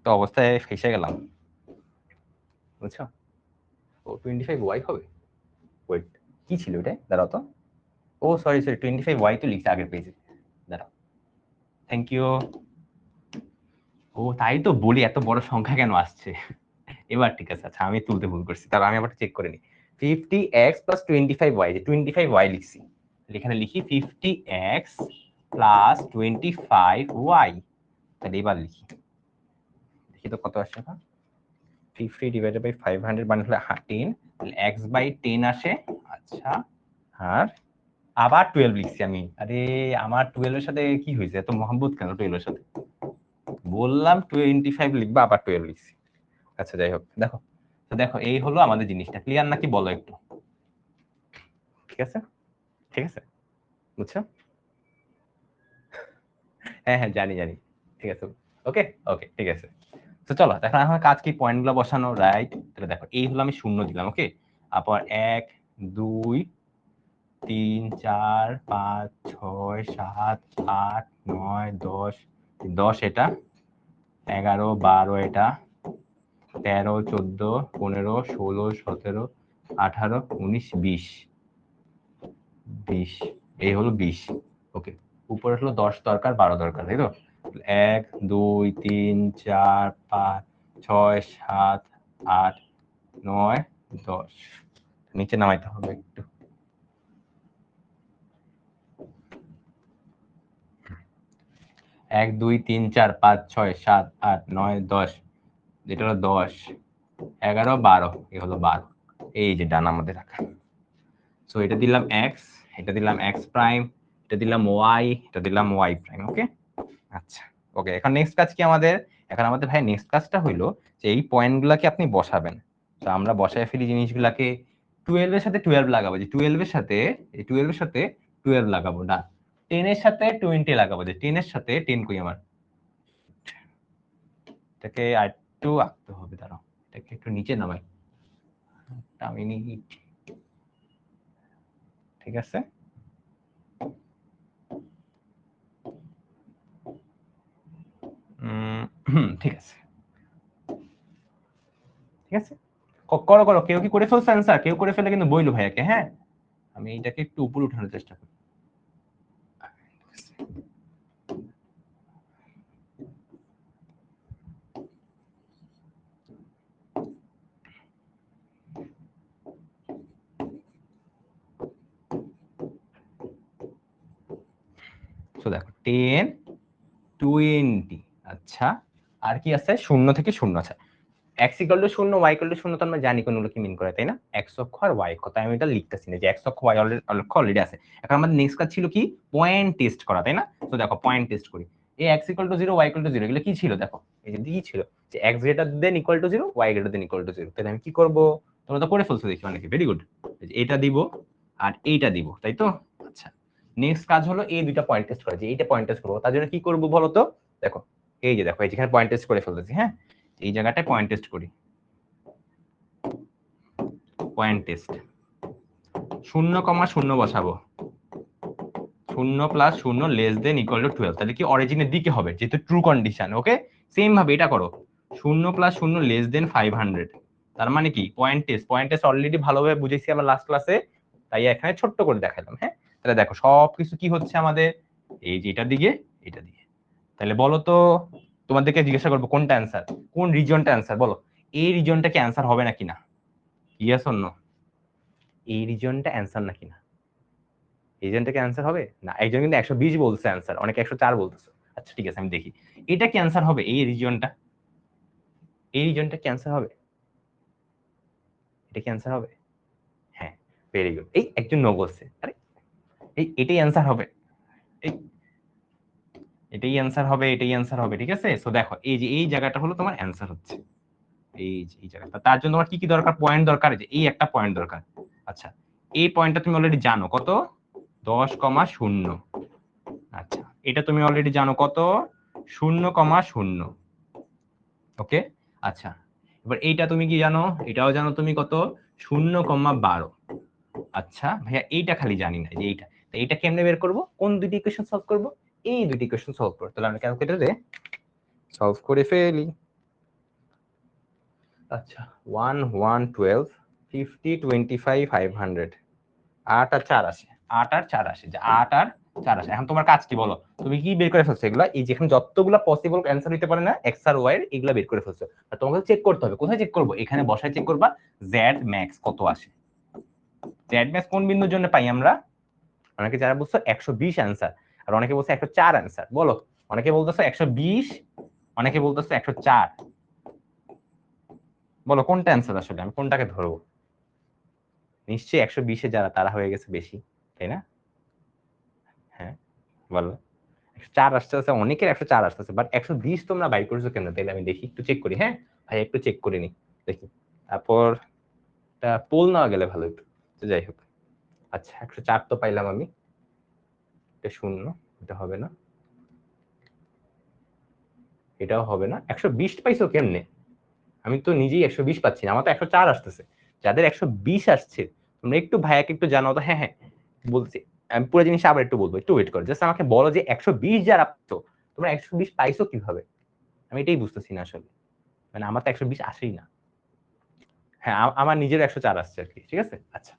তো অবস্থায় ফেসে গেলাম, বুঝছো? ও 25 ওয়াই হবে, ওয়েট কি ছিল এটা, দাঁড়াও তো। ও সরি সরি, 25 ওয়াই তো লিখছে আগের পেজে, দাঁড়াও, থ্যাংক ইউ। ও তাই তো বলি এত বড় সংখ্যা কেন আসছে। এবার ঠিক আছে, আচ্ছা আমি তুলতে ভুল করছি, তাহলে আমি আবার চেক করে নিই। 50x প্লাস 25y, যে 25y লিখছি, এখানে লিখি 50x প্লাস 25y। তাহলে এবার লিখি, দেখি তো কত আসে এখন। 50 ডিভাইডেড বাই 500 মানে হলো 10, তাহলে x বাই 10 আসে। আচ্ছা, আর আবার 12 লিখছি আমি। আরে আমার 12 এর সাথে কি হয়েছে, এত মহব্বত কেন 12 এর সাথে? বললাম 25 লিখবা, আবার 12 লিখছি। আচ্ছা যাই হোক, দেখো তো, দেখো এই হলো আমাদের জিনিসটা। ক্লিয়ার নাকি বলো একটু? ঠিক আছে, ঠিক আছে, বুঝছো? হ্যাঁ হ্যাঁ জানি জানি, ঠিক আছে। ওকে ওকে ঠিক আছে। তো চলো এখন আমার কাজ কি, পয়েন্ট গুলো বসানো, রাইট? তাহলে দেখো এই হলো আমি শূন্য দিলাম। ওকে, তারপর 1 2 3 4 5 6 7 8 9 10, 10 এটা, 11 12 এটা, 13 14 15 16 17 18 19 20, 20, এই হলো 20। ওকে, উপরে হলো 10 দরকার, 12 দরকার, তাই তো? 1 2 3 4 5 6 7 8 9 10, নিচে নামাইতে হবে একটু। 1 2 3 4 5 6 7 8 9 10, যেটা হলো 10 11 12, এই হলো 12, এই যে ডান আমাদের রাখা। সো এটা দিলাম x, এটা দিলাম x প্রাইম, এটা দিলাম y, এটা দিলাম y প্রাইম। ওকে, আচ্ছা ওকে, এখন নেক্সট কাজ কি আমাদের? এখন আমাদের ভাই নেক্সট কাজটা হইলো যে এই পয়েন্টগুলোকে আপনি বসাবেন। তো আমরা বসায় ফেলি জিনিসগুলোকে। 12 এর সাথে 12 লাগাবো, যে 12 এর সাথে, এই 12 এর সাথে 12 লাগাবো না, 10 এর সাথে 20 লাগাবো, যে 10 এর সাথে 10 কই আমার, এটাকে আরেকটু আঁকতে হবে, দাঁড়াও এটাকে একটু নিচে নামাই, ঠিক আছে। ঠিক আছে, ঠিক আছে, করো করো। কেউ কি করে ফেলছে অ্যান্সার? কেউ করে ফেলে কিন্তু বইলো ভাইয়াকে, হ্যাঁ। আমি এটাকে একটু উপরে উঠানোর চেষ্টা করি। দেখো 10 20, আচ্ছা আর কি আছে? শূন্য থেকে শূন্য। আচ্ছা এক্স ইকুয়াল টু শূন্য, ওয়াই ইকুয়াল টু শূন্য, তো আমরা জানি কোনগুলো কি মিন করে, তাই না? এক্স অক্ষ আর ওয়াই অক্ষ, তাই আমি এটা লিখতেছি না যে এক্স অক্ষ ওয়াই অক্ষ অলরেডি আছে। এখন আমাদের নেক্সট কাজ ছিল কি? পয়েন্ট টেস্ট করা, তাই না? তো দেখো পয়েন্ট টেস্ট করি। এই x equal to zero, y equal to zero, এগুলো কি ছিল? দেখো এই যে কি ছিল, যে x greater than equal to zero, y greater than equal to zero. তাহলে আমি কি করব? তোমরা তো করে ফেলছো দেখি অনেকে, ভেরি গুড। এটা দিব আর এইটা দিব, তাই তো? আচ্ছা নেক্সট কাজ হলো এই দুইটা পয়েন্ট টেস্ট করা, যে এইটা পয়েন্ট টেস্ট করবো। তার জন্য কি করবো বলো তো? দেখো এই যে দেখো, এই যেখানে পয়েন্ট টেস্ট করে ফেলতেছি, হ্যাঁ এই জায়গাটায় পয়েন্ট টেস্ট করি। পয়েন্ট টেস্ট, 0,0 বসাবো, 0 plus 0 less than equal two 12, তাহলে কি অরিজিনের দিকে হবে, যেহেতু ট্রু কন্ডিশন। ওকে সেম ভাবে এটা করো, 0 প্লাস 0 লেস দেন 500, তার মানে কি point test. Point test already ভালোভাবে বুঝেছি আমরা লাস্ট ক্লাসে, তাই এখানে ছোট্ট করে দেখালাম, হ্যাঁ। তাহলে দেখো সবকিছু কি হচ্ছে আমাদের, এই যে এটার দিকে, এটা দিকে। তাহলে বলো তো, তোমাদেরকে জিজ্ঞাসা করবো কোনটা অ্যান্সার, কোন রিজনটা অ্যান্সার, বলো এই রিজনটা কি অ্যান্সার হবে নাকি না? Yes or no? এই রিজনটা অ্যান্সার নাকি না? রিজনটা কি অ্যান্সার হবে না? একজন কিন্তু 120 বলছে অ্যান্সার, অনেকে 104 বলতেছে। আচ্ছা ঠিক আছে আমি দেখি এটা কি অ্যান্সার হবে, এই রিজনটা, এই রিজনটা কি অ্যান্সার হবে? এটা কি অ্যান্সার হবে? হ্যাঁ ভেরি গুড, এই একজন নো বলছে। আরে এই এটাই অ্যান্সার হবে, এই এটাই অ্যান্সার হবে, এটাই অ্যান্সার হবে, ঠিক আছে। সো দেখো এই যে এই জায়গাটা হলো তোমার অ্যান্সার হচ্ছে, এই যে এই জায়গাটা। তার জন্য তোমার কি কি দরকার? পয়েন্ট দরকার, যে এই একটা পয়েন্ট দরকার। আচ্ছা এই পয়েন্টটা তুমি অলরেডি জানো কত, 10,0। আচ্ছা এটা তুমি অলরেডি জানো কত, 0,0। ওকে আচ্ছা এবার এইটা তুমি কি জানো? এটাও জানো তুমি কত, 0,12। আচ্ছা ভাইয়া এইটা খালি জানি না, যে এইটা, তো এইটা কেমনে বের করব? কোন দুটি ইকুয়েশন সলভ করব? এই দুটি ইকুয়েশন সলভ করব। তাহলে আমরা ক্যালকুলেটরে সলভ করে ফেলি। আচ্ছা 1 1 12 50 25 500, 8 আর 4 আসে, 8 আর 4 আসে, যে 8 আর 4 আসে। এখন তোমার কাজ কি বলো? তুমি কি বের করে ফেলছো এগুলা? এই যেখানে যতগুলো পসিবল অ্যান্সার হতে পারে না এক্স আর ওয়াই এর, এগুলা বের করে ফেলছো। আর তোমাকে চেক করতে হবে, কোথায় চেক করবো? এখানে বসায় চেক করবা জেড ম্যাক্স কত আসে। জেড ম্যাক্স কোন বিন্দুর জন্য পাই আমরা? অনেকে যারা বলছো 120 অ্যান্সার, আর অনেকে বলছে 104 অ্যান্সার। বলো অনেকে বলতেছো 120, অনেকে বলতেছো 104, বলো কোনটা অ্যান্সার আসলে, আমি কোনটাকে ধরবো? নিশ্চয়ই 120-এ যারা তারা হয়ে গেছে বেশি, তাই না? হ্যাঁ বলো 104 আসতেছে, অনেকের 104 আসতেছে, বাট 120 তোমরা বাই করছো কেন? তাহলে আমি দেখি, একটু চেক করি, হ্যাঁ ভাই একটু চেক করে নি দেখি, তারপর পোল নেওয়া গেলে ভালো হতো। তো যাই হোক, আচ্ছা 104 তো পাইলাম আমি, এটা শূন্য, এটা হবে না, এটাও হবে না। 120 পাইছো কেমনে? আমি তো নিজেই 120 পাচ্ছি না, আমার তো 104 আসতেছে। যাদের 120 আসছে তোমরা একটু ভাইয়াকে একটু জানাও তো। হ্যাঁ হ্যাঁ বলছি, আমি পুরো জিনিস আবার একটু বলবো, একটু ওয়েট করো, জাস্ট আমাকে বলো যে 120 যারা পাচ্ছো, তোমরা 120 পাইছো কিভাবে? আমি এটাই বুঝতেছি না আসলে, মানে আমার তো 120 আসেই না। হ্যাঁ আমার নিজের 104 আসছে আর কি, ঠিক আছে। আচ্ছা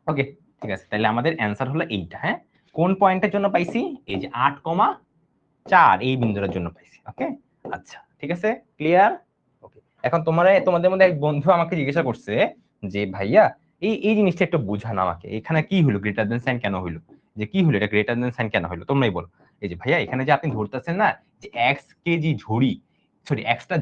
ওকে ঠিক আছে, তাহলে আমাদের অ্যান্সার হলো এইটা, হ্যাঁ। কোন পয়েন্টের জন্য পাইছি? এই যে 8,4 এই বিন্দুটার জন্য পাইছি। ওকে আচ্ছা ঠিক আছে, ক্লিয়ার। ওকে এখন তোমাদের মধ্যে এক বন্ধু আমাকে জিজ্ঞাসা করছে যে ভাইয়া এই এই জিনিসটা একটু বুঝান আমাকে, এখানে কি হলো, গ্রেটার দেন সাইন কেন হইলো, যে কি হলো এটা, গ্রেটার দেন সাইন কেন হইলো তোমরাই বলো। এই যে ভাইয়া এখানে যে আপনি ধরতেছেন না যে এক্স কেজি ঝুড়ি, সরি এক্সট্রা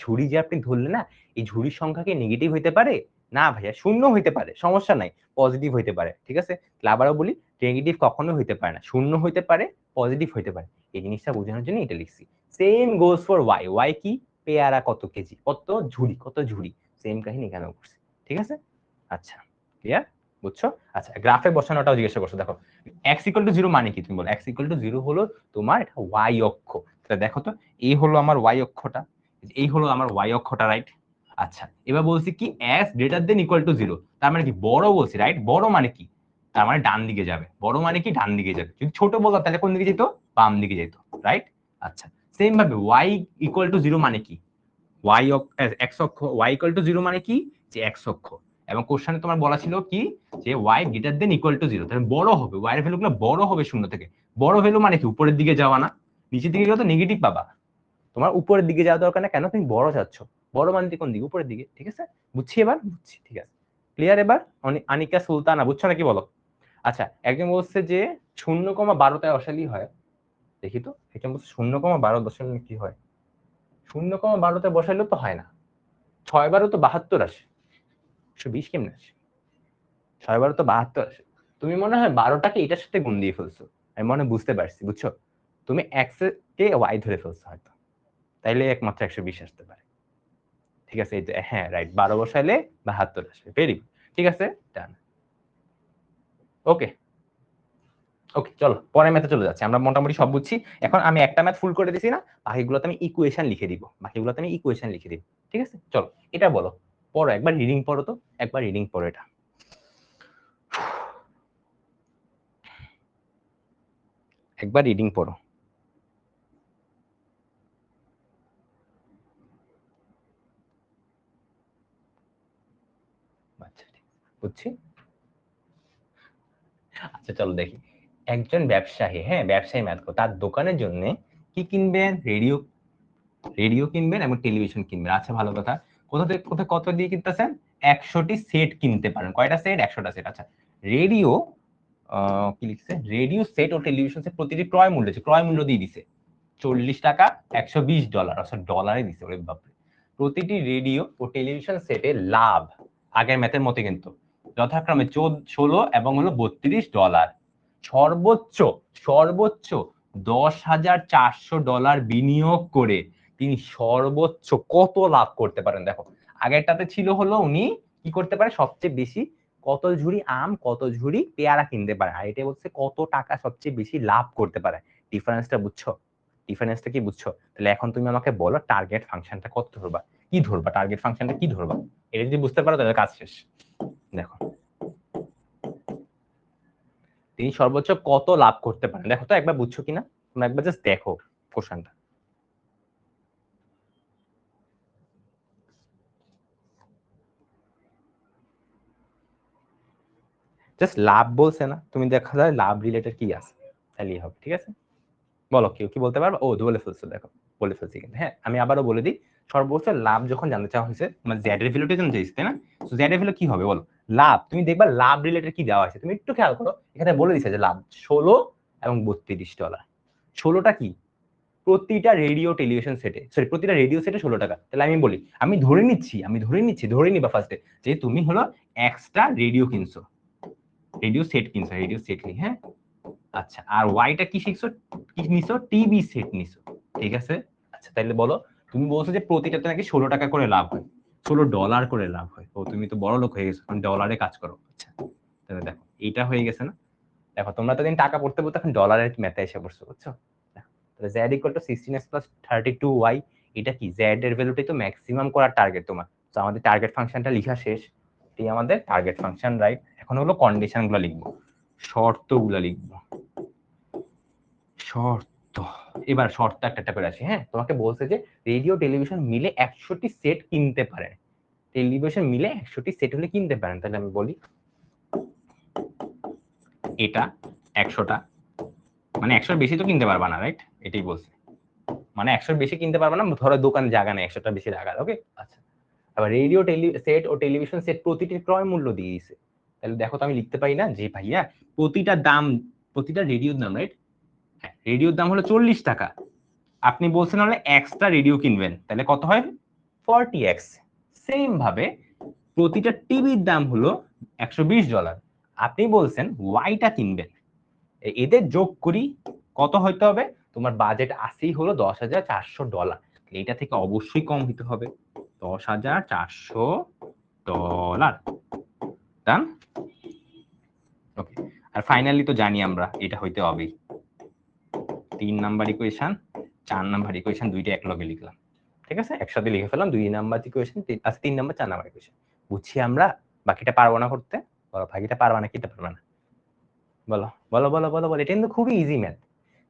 ঝুড়ি যে আপনি ধরলেন না, এই ঝুড়ির সংখ্যা কি নেগেটিভ হইতে পারে? না ভাইয়া শূন্য হইতে পারে, সমস্যা নাই, পজিটিভ হইতে পারে, ঠিক আছে। তাহলে আবারও বলি, নেগেটিভ কখনো হইতে পারে না, শূন্য হইতে পারে, পজিটিভ হইতে পারে। এই জিনিসটা বোঝানোর জন্য এটা লিখছি। Same goes for y, y কি? পেয়ারা কত কেজি, কত ঝুড়ি, কত ঝুড়ি, সেম কাহিনী এখানেও করছি, ঠিক আছে। আচ্ছা ক্লিয়ার, বুঝছো? আচ্ছা গ্রাফে বসানোটাও জিজ্ঞাসা করছো, দেখো x = 0 মানে কি তুমি বলো? x = 0 হলো তোমার এটা y অক্ষ, দেখো তো, এই হলো আমার ওয়াই অক্ষটা, এই হলো আমার ওয়াই অক্ষটা, রাইট? আচ্ছা, এবার বলছি কি S greater than equal to 0, তার মানে কি বড় বলছি, রাইট? বড় মানে কি, তার মানে ডান দিকে যাবে। বড় মানে কি ডান দিকে যাবে। যদি ছোট বলতাম তাহলে কোন দিকে যেত, বাম দিকে যেত, রাইট? আচ্ছা, সেম ভাবে ওয়াই ইকুয়াল টু 0 মানে কি, ওয়াই এক্স অক্ষ, ওয়াই ইকুয়াল টু 0 মানে কি, যে এক্স অক্ষ। এবং কোশ্চেনে তোমার বলা ছিল কি, যে y greater than equal to 0, তাহলে বড় হবে, ওয়াই এর ভ্যালুগুলো বড় হবে শূন্য থেকে। বড় ভ্যালু মানে কি উপরের দিকে যাওয়া না, নিচের দিকে গেলে তো নেগেটিভ পাবা। তোমার উপরের দিকে যাওয়া দরকার না, কেন, তুমি বড় যাচ্ছ। বড় মানে কোন দিকে, উপরের দিকে, ঠিক আছে? বুঝছি, এবার বুঝছি, ঠিক আছে, ক্লিয়ার এবার? আনিকা সুলতানা, বুঝছো নাকি বলো? আচ্ছা, একজন বলছে যে 0,12টায় অশালী হয়, দেখি তো, একজন বলছে 0,12 বসালে কি হয়। 0,12টায় বসাইলেও তো হয় না, 6 12 তো 72 আসে, 120 কেমনে আসে, 6 12 তো 72 আসে। তুমি মনে হয় 12টাকে এটার সাথে গুণ দিয়ে ফেলছো, আমি মনে বুঝতে পারছি, বুঝছো? তুমি এক্স কে ওয়াই ধরে ফেলছো হয়তো, তাইলে একমাত্র 120 আসতে পারে। ঠিক আছে, এই যে হ্যাঁ রাইট, 12 বসাইলে 72 আসবে, ভেরি গুড, ঠিক আছে, ডান। ওকে ওকে, চলো পরের ম্যাথে চলে যাচ্ছে, আমরা মোটামুটি সব বুঝছি। এখন আমি একটা ম্যাথ ফুল করে দিছি না, বাকিগুলোতে আমি ইকুয়েশন লিখে দিব, বাকিগুলোতে আমি ইকুয়েশন লিখে দিব, ঠিক আছে? চলো এটা বলো, পড়ো একবার, রিডিং পড়ো তো, একবার রিডিং পড়ো এটা, একবার রিডিং পড়ো। আচ্ছা, বুঝছি। আচ্ছা চলো দেখি, একজন ব্যবসায়ী, হ্যাঁ ব্যবসায়ী ম্যাথ, তার দোকানের জন্য কি কিনবেন, রেডিও, রেডিও কিনবেন এবং টেলিভিশন কিনবেন। আচ্ছা ভালো কথা, কোথা থেকে কোথায় কত দিয়ে কিনতেছেন, 100টি সেট কিনতে পারেন। কয়টা সেট, 100টা সেট। আচ্ছা, রেডিও কি লিখছে, রেডিও সেট ও টেলিভিশন সেট প্রতিটি ক্রয় মূল্য, ক্রয় মূল্য দিয়ে দিছে 40 টাকা, $120, আচ্ছা ডলারে দিছে, ওরে বাপরে। প্রতিটি রেডিও ও টেলিভিশন সেটে লাভ আগের ম্যাথের মতো কিন্তু যথাক্রমে 16 এবং হলো $32, সর্বোচ্চ সর্বোচ্চ $10,400 বিনিয়োগ করে তিনি সর্বোচ্চ কত লাভ করতে পারেন। দেখো আগেরটাতে ছিল হলো উনি কি করতে পারে, সবচেয়ে বেশি কত ঝুড়ি আম, কত ঝুড়ি পেয়ারা কিনতে পারে, আর এটা বলছে কত টাকা সবচেয়ে বেশি লাভ করতে পারে। ডিফারেন্সটা বুঝছো, ডিফারেন্সটা কি বুঝছো? তাহলে এখন তুমি আমাকে বলো টার্গেট ফাংশনটা কত ধরবা, কি ধরবা, টার্গেট ফাংশনটা কি ধরবা। এটা যদি বুঝতে পারো তাহলে কাজ শেষ। দেখো তিনি সর্বোচ্চ কত লাভ করতে পারেন, দেখো তো একবার বুঝছো কিনা, তোমরা একবার জাস্ট দেখো কোশ্চেনটা। জাস্ট লাভ বলছে না, তুমি দেখা যায় লাভ রিলেটেড কি আছে, তাহলেই হবে, ঠিক আছে? বলো কেউ কি বলতে পারবে, ও বলে ফেলছো, দেখো বলে ফেলছি কিন্তু। হ্যাঁ আমি আবারও বলে দিই, সর্বোচ্চ লাভ যখন জানতে চাওয়া হয়েছে, মানে জেড এর ভ্যালুটা জানতে চাইছে, তাই না? তো জেড এর ভ্যালু কি হবে বলো, লাভ, তুমি দেখবা লাভ রিলেটেড কি দেওয়া আছে, তুমি একটু খেয়াল করো, এখানে বলে দিছে যে লাভ 16 এবং $32। 16টা কি, প্রতিটা রেডিও টেলিভিশন সেটে, সরি প্রতিটা রেডিও সেটে 16 টাকা। তাহলে আমি বলি, আমি ধরে নিবা ফার্স্টে যে তুমি হলো এক্সট্রা রেডিও কিনছো, রেডিও সেট কিনছো, রেডিও সেট নি, হ্যাঁ। আচ্ছা, আর ওয়াইটা কি শিখছো, কি নিছো, টিভি সেট নিছো, ঠিক আছে? আচ্ছা তাহলে বলো, তুমি বলছো যে প্রতিটাতে নাকি 16 টাকা করে লাভ হয়, $16 করে লাভ হয়। ও তুমি তো বড় লোক হয়ে গেছো, তুমি ডলারে কাজ করো। আচ্ছা তাহলে দেখো এইটা হয়ে গেছে না, দেখো তোমরা তো দিন টাকা পড়তে পড়তে এখন ডলারের ম্যাথে এসে পড়ছো, বুঝছো? তাহলে z equal to 16x plus 32y, এটা কি z এর ভ্যালুটাই তো ম্যাক্সিমাম করার টার্গেট তোমার। তো আমাদের টার্গেট ফাংশনটা লেখা শেষ, এই আমাদের টার্গেট ফাংশন, রাইট? এখন হলো কন্ডিশন গুলো লিখবো, শর্তগুলো লিখবো, শর্ত। এবার শর্ত একটা একটা করে আসি, হ্যাঁ তোমাকে বলছে যে রেডিও টেলিভিশন মিলে 100টি সেট কিনতে পারেন, টেলিভিশন মিলে 100টি সেট হলে কিনতে পারেন। তাহলে আমি বলি এটা 100টা, মানে 100-র বেশি তো কিনতে পারবা না, রাইট? এটাই বলছে, মানে 100-র বেশি কিনতে পারবা না, ধরো দোকানে জায়গা নেই 100টার বেশি জায়গা, ওকে? আচ্ছা, আবার রেডিও সেট ও টেলিভিশন সেট প্রতিটির ক্রয় মূল্য দিয়ে দিছে। তাহলে দেখো তো আমি লিখতে পারি না যে ভাইয়া প্রতিটা দাম, প্রতিটা রেডিওর দাম, রাইট? হ্যাঁ রেডিওর দাম হলো 40 টাকা, আপনি বলছেন হলে এক্সট্রা রেডিও কিনবেন, তাহলে কত হয়, 40x। সেম ভাবে প্রতিটা টিভির দাম হলো $120, আপনি বলছেন ওয়াইটা কিনবেন, এদের যোগ করি কত হইতে হবে, তোমার বাজেট আসেই হলো $10,400, এটা থেকে অবশ্যই কম হইতে হবে, $10,400, ডান। ওকে, আর ফাইনালি তো জানি আমরা এটা হইতে হবেই 3 নাম্বার ইকুয়েশন, 4 নাম্বার ইকুয়েশন দুইটা এক লগে লিখলাম, ঠিক আছে, একসাথে লিখে ফেললাম 2 number equation, 3 number 4 number equation. বুঝছি আমরা? বাকিটা পারবো না করতে? বলো বাকিটা পারবা না, কিটা পারবা না? বলো বলো বলো বলো বলো। এটা কিন্তু খুবই ইজি ম্যাথ,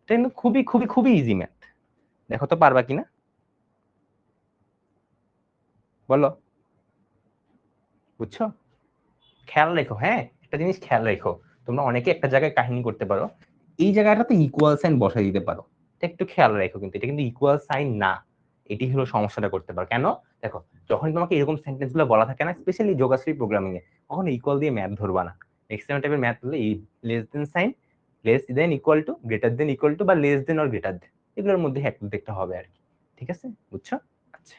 এটা কিন্তু খুবই খুবই খুবই ইজি ম্যাথ। দেখো তো পারবা কিনা, বলো। বুঝছো? খেয়াল রেখো, হ্যাঁ একটা জিনিস খেয়াল রেখো, তোমরা অনেকে একটা জায়গায় কাহিনী করতে পারো, এই জায়গাটাতে ইকুয়াল সাইন বসাই দিতে পারো, এটা একটু খেয়াল রেখো, কিন্তু এটা কিন্তু ইকুয়াল সাইন না। এটি হলো সমস্যাটা করতে পারো কেন, দেখো যখন তোমাকে এরকম সেন্টেন্স গুলো বলা থাকে না, স্পেশালি জিওগ্রাফি প্রোগ্রামিং এ, কখনো ইকুয়াল দিয়ে ম্যাথ ধরবা না। এক্সট্রিম টাইপের ম্যাথ হলে এই less than sign, less than equal to, greater than equal to, বা less than or greater than, এগুলোর মধ্যে একটা দেখতে হবে আর কি, ঠিক আছে, বুঝছো? আচ্ছা,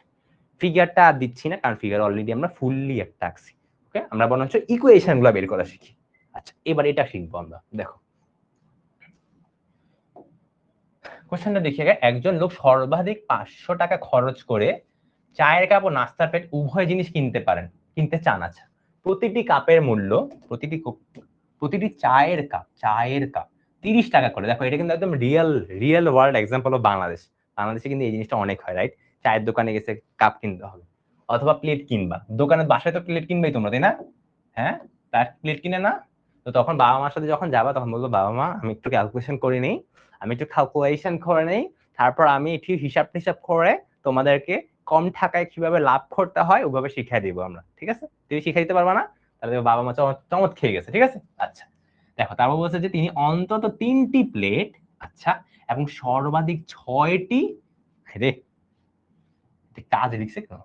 ফিগারটা আর দিচ্ছি না, কারণ ফিগার অলরেডি আমরা ফুললি একটা আঁকছি। ওকে, আমরা বরঞ্চ ইকুয়েশন গুলো বের করা শিখি। আচ্ছা, এবার এটা শিখবো আমরা। দেখো কোশ্চেনটা দেখে, একজন লোক সর্বাধিক 500 টাকা খরচ করে চায়ের কাপ ও নাস্তার প্লেট উভয় জিনিস কিনতে চান। আচ্ছা, প্রতিটি কাপের মূল্য, প্রতিটি চায়ের কাপ 30 টাকা করে। দেখো এটা কিন্তু একদম real real world example of Bangladesh. বাংলাদেশে কিন্তু এই জিনিসটা অনেক হয়, রাইট? চায়ের দোকানে গেছে কাপ কিনতে হবে, অথবা প্লেট কিনবা, দোকানের বাসায় তো প্লেট কিনবেই তোমরা, তাই না? হ্যাঁ, তার প্লেট কিনে না? তো তখন বাবা মার সাথে যখন যাবা, তখন বলবো বাবা মা আমি একটু ক্যালকুলেশন করে নেই, তারপর আমি একটু হিসাব টিসাব করে তোমাদেরকে কম টাকায় কিভাবে লাভ করতে হয় ওভাবে শিখিয়ে দিব আমরা, ঠিক আছে? তুমি শিখিয়ে দিতে পারবা না? তাহলে বাবা মা চমৎ খেয়ে গেছে, ঠিক আছে। আচ্ছা, দেখো তারপর বলছে যে তিনি অন্তত 3টি প্লেট, আচ্ছা, এবং সর্বাধিক 6টি, রে কাজ লিখছে কেন,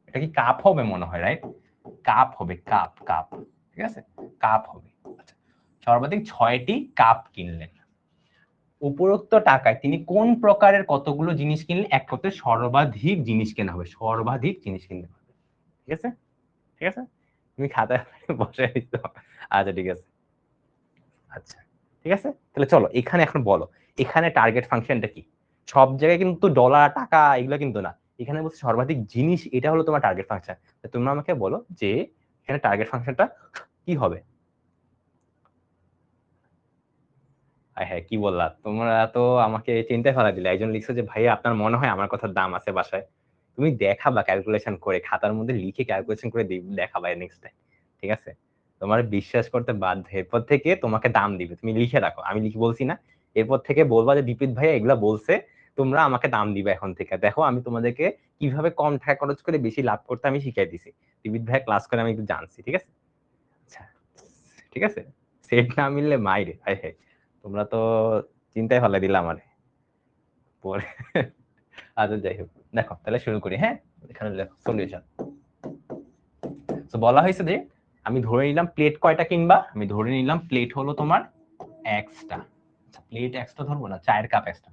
এটা কি কাপ হবে মনে হয়, রাইট? কাপ হবে, কাপ কাপ, ঠিক আছে, কাপ হবে। আচ্ছা, সর্বাধিক 6টি কাপ কিনলেন। উপরোক্ত টাকায় তিনি কোন প্রকারের কতগুলো জিনিস কিনলেন? এক কথায় সর্বাধিক জিনিস কেনা হবে, সর্বাধিক জিনিস কিনতে হবে, ঠিক আছে, ঠিক আছে। তুমি খাতায় বসে দিচ্ছ, আচ্ছা ঠিক আছে। আচ্ছা ঠিক আছে, তাহলে চলো এখানে এখন বলো, এখানে টার্গেট ফাংশনটা কি? সব জায়গায় কিন্তু ডলার টাকা এগুলো কিন্তু না, এখানে বলছে সর্বাধিক জিনিস, এটা হলো তোমার টার্গেট ফাংশন। তোমরা আমাকে বলো যে এখানে টার্গেট ফাংশনটা কি হবে? হ্যাঁ, কি বললা তোমরা, তো আমাকে চিন্তায় ফেলা দিলে। একজন লিখছো যে ভাইয়া আপনার মনে হয় আমার কথার দাম আছে বাসায়? তুমি দেখাবা ক্যালকুলেশন করে, খাতার মধ্যে লিখে ক্যালকুলেশন করে দেখাবা নেক্সট টাইম, ঠিক আছে? তোমার বিশ্বাস করতে বাধ্য, এরপর থেকে তোমাকে দাম দিবে, তুমি লিখে রাখো, আমি লিখে বলছি না, এরপর থেকে বলবা যে দীপিত ভাইয়া এগুলা বলছে, তোমরা আমাকে দাম দিবে এখন থেকে। দেখো আমি তোমাদেরকে কিভাবে কম টাকা খরচ করে বেশি লাভ করতে আমি শিখাই দিছি, দীপিত ভাইয়া ক্লাস করে আমি একটু জানছি, ঠিক আছে? আচ্ছা ঠিক আছে, সেট না মিললে মাইরে, হায় হায়, তোমরা তো চিন্তায় ফেলে দিলাম আমারে পরে। আচ্ছা যাই হোক, দেখো তাহলে শুরু করি। হ্যাঁ, এখানে দেখো সলিউশন। তো বলা হয়েছে যে আমি ধরে নিলাম প্লেট কয়টা কিনবা, আমি ধরে নিলাম প্লেট হলো তোমার এক্সটা, প্লেট এক্সটা ধরবো না, চায়ের কাপ এক্সটা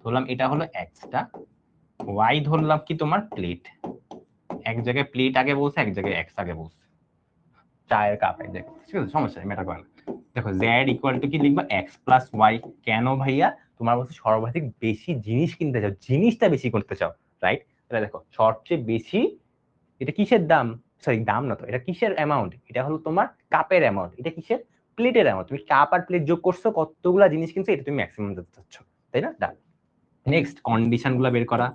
ধরলাম, এটা হলো এক্সটা। ওয়াই ধরলাম কি তোমার প্লেট, এক জায়গায় প্লেট আগে বলছে, এক জায়গায় এক্স আগে বলছে, চায়ের কাপ এক জায়গায়, ঠিক আছে, সমস্যা নেই, ম্যাটার করে না। দেখো জেড ইকুয়াল টু কি লিখবা, এক্স প্লাস ওয়াই। কেন ভাইয়া? তোমার বলছে সর্বাধিক বেশি জিনিস কিনতে চাও, জিনিসটা বেশি করতে চাও, রাইট? তাহলে দেখো সবচেয়ে বেশি, এটা কিসের দাম, সরি দাম না তো, এটা কিসের অ্যামাউন্ট, এটা হলো তোমার কাপের অ্যামাউন্ট, এটা কিসের, প্লেটের অ্যামাউন্ট। তুমি কাপ আর প্লেট যোগ করছো, কতগুলা জিনিস কিনছো, এটা তুমি ম্যাক্সিমাম দিতে চাচ্ছ, তাই না? ডান। নেক্সট কন্ডিশন গুলা বের করা,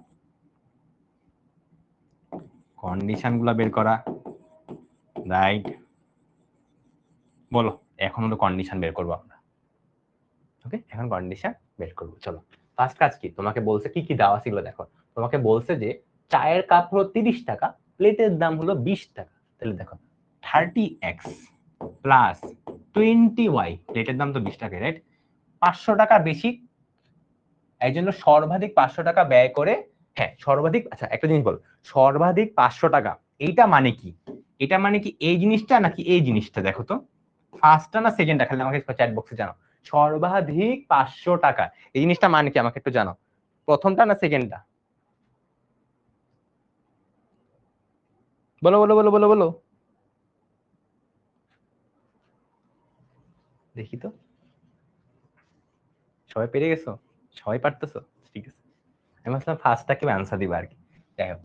কন্ডিশন গুলা বের করা, রাইট? বলো, এখন হলো কন্ডিশন বের করবো আমরা। ওকে, এখন কন্ডিশন বের করবো, চলো। ফার্স্ট কাজ কি, তোমাকে বলছে কি কি দেওয়া ছিল, দেখো তোমাকে বলছে যে চায়ের কাপ হলো 30 টাকা, প্লেটের দাম হলো 20 টাকা। তাহলে দেখো 30x প্লাস 20y, প্লেটের দাম তো 20 টাকা, রাইট? 500 টাকা বেশি, এই জন্য সর্বাধিক 500 টাকা ব্যয় করে, হ্যাঁ সর্বাধিক, আচ্ছা একটা জিনিস বল, সর্বাধিক 500 টাকা, এইটা মানে কি? এটা মানে কি এই জিনিসটা নাকি এই জিনিসটা? দেখো তো, ফার্স্টটা না সেকেন্ডটা, খালি আমাকে চ্যাট বক্সে জানাও। সর্বাধিক 500 টাকা, এই জিনিসটা মানে কি আমাকে একটু জানাও, প্রথমটা না সেকেন্ডটা? বলো বলো বলো বলো বলো, দেখি তো, সবাই পেরে গেছো, সবাই পারতেছো, ঠিক আছে। আমি ভাবছিলাম ফার্স্টটা কেউ অ্যান্সার দিবা আর কি। যাই হোক,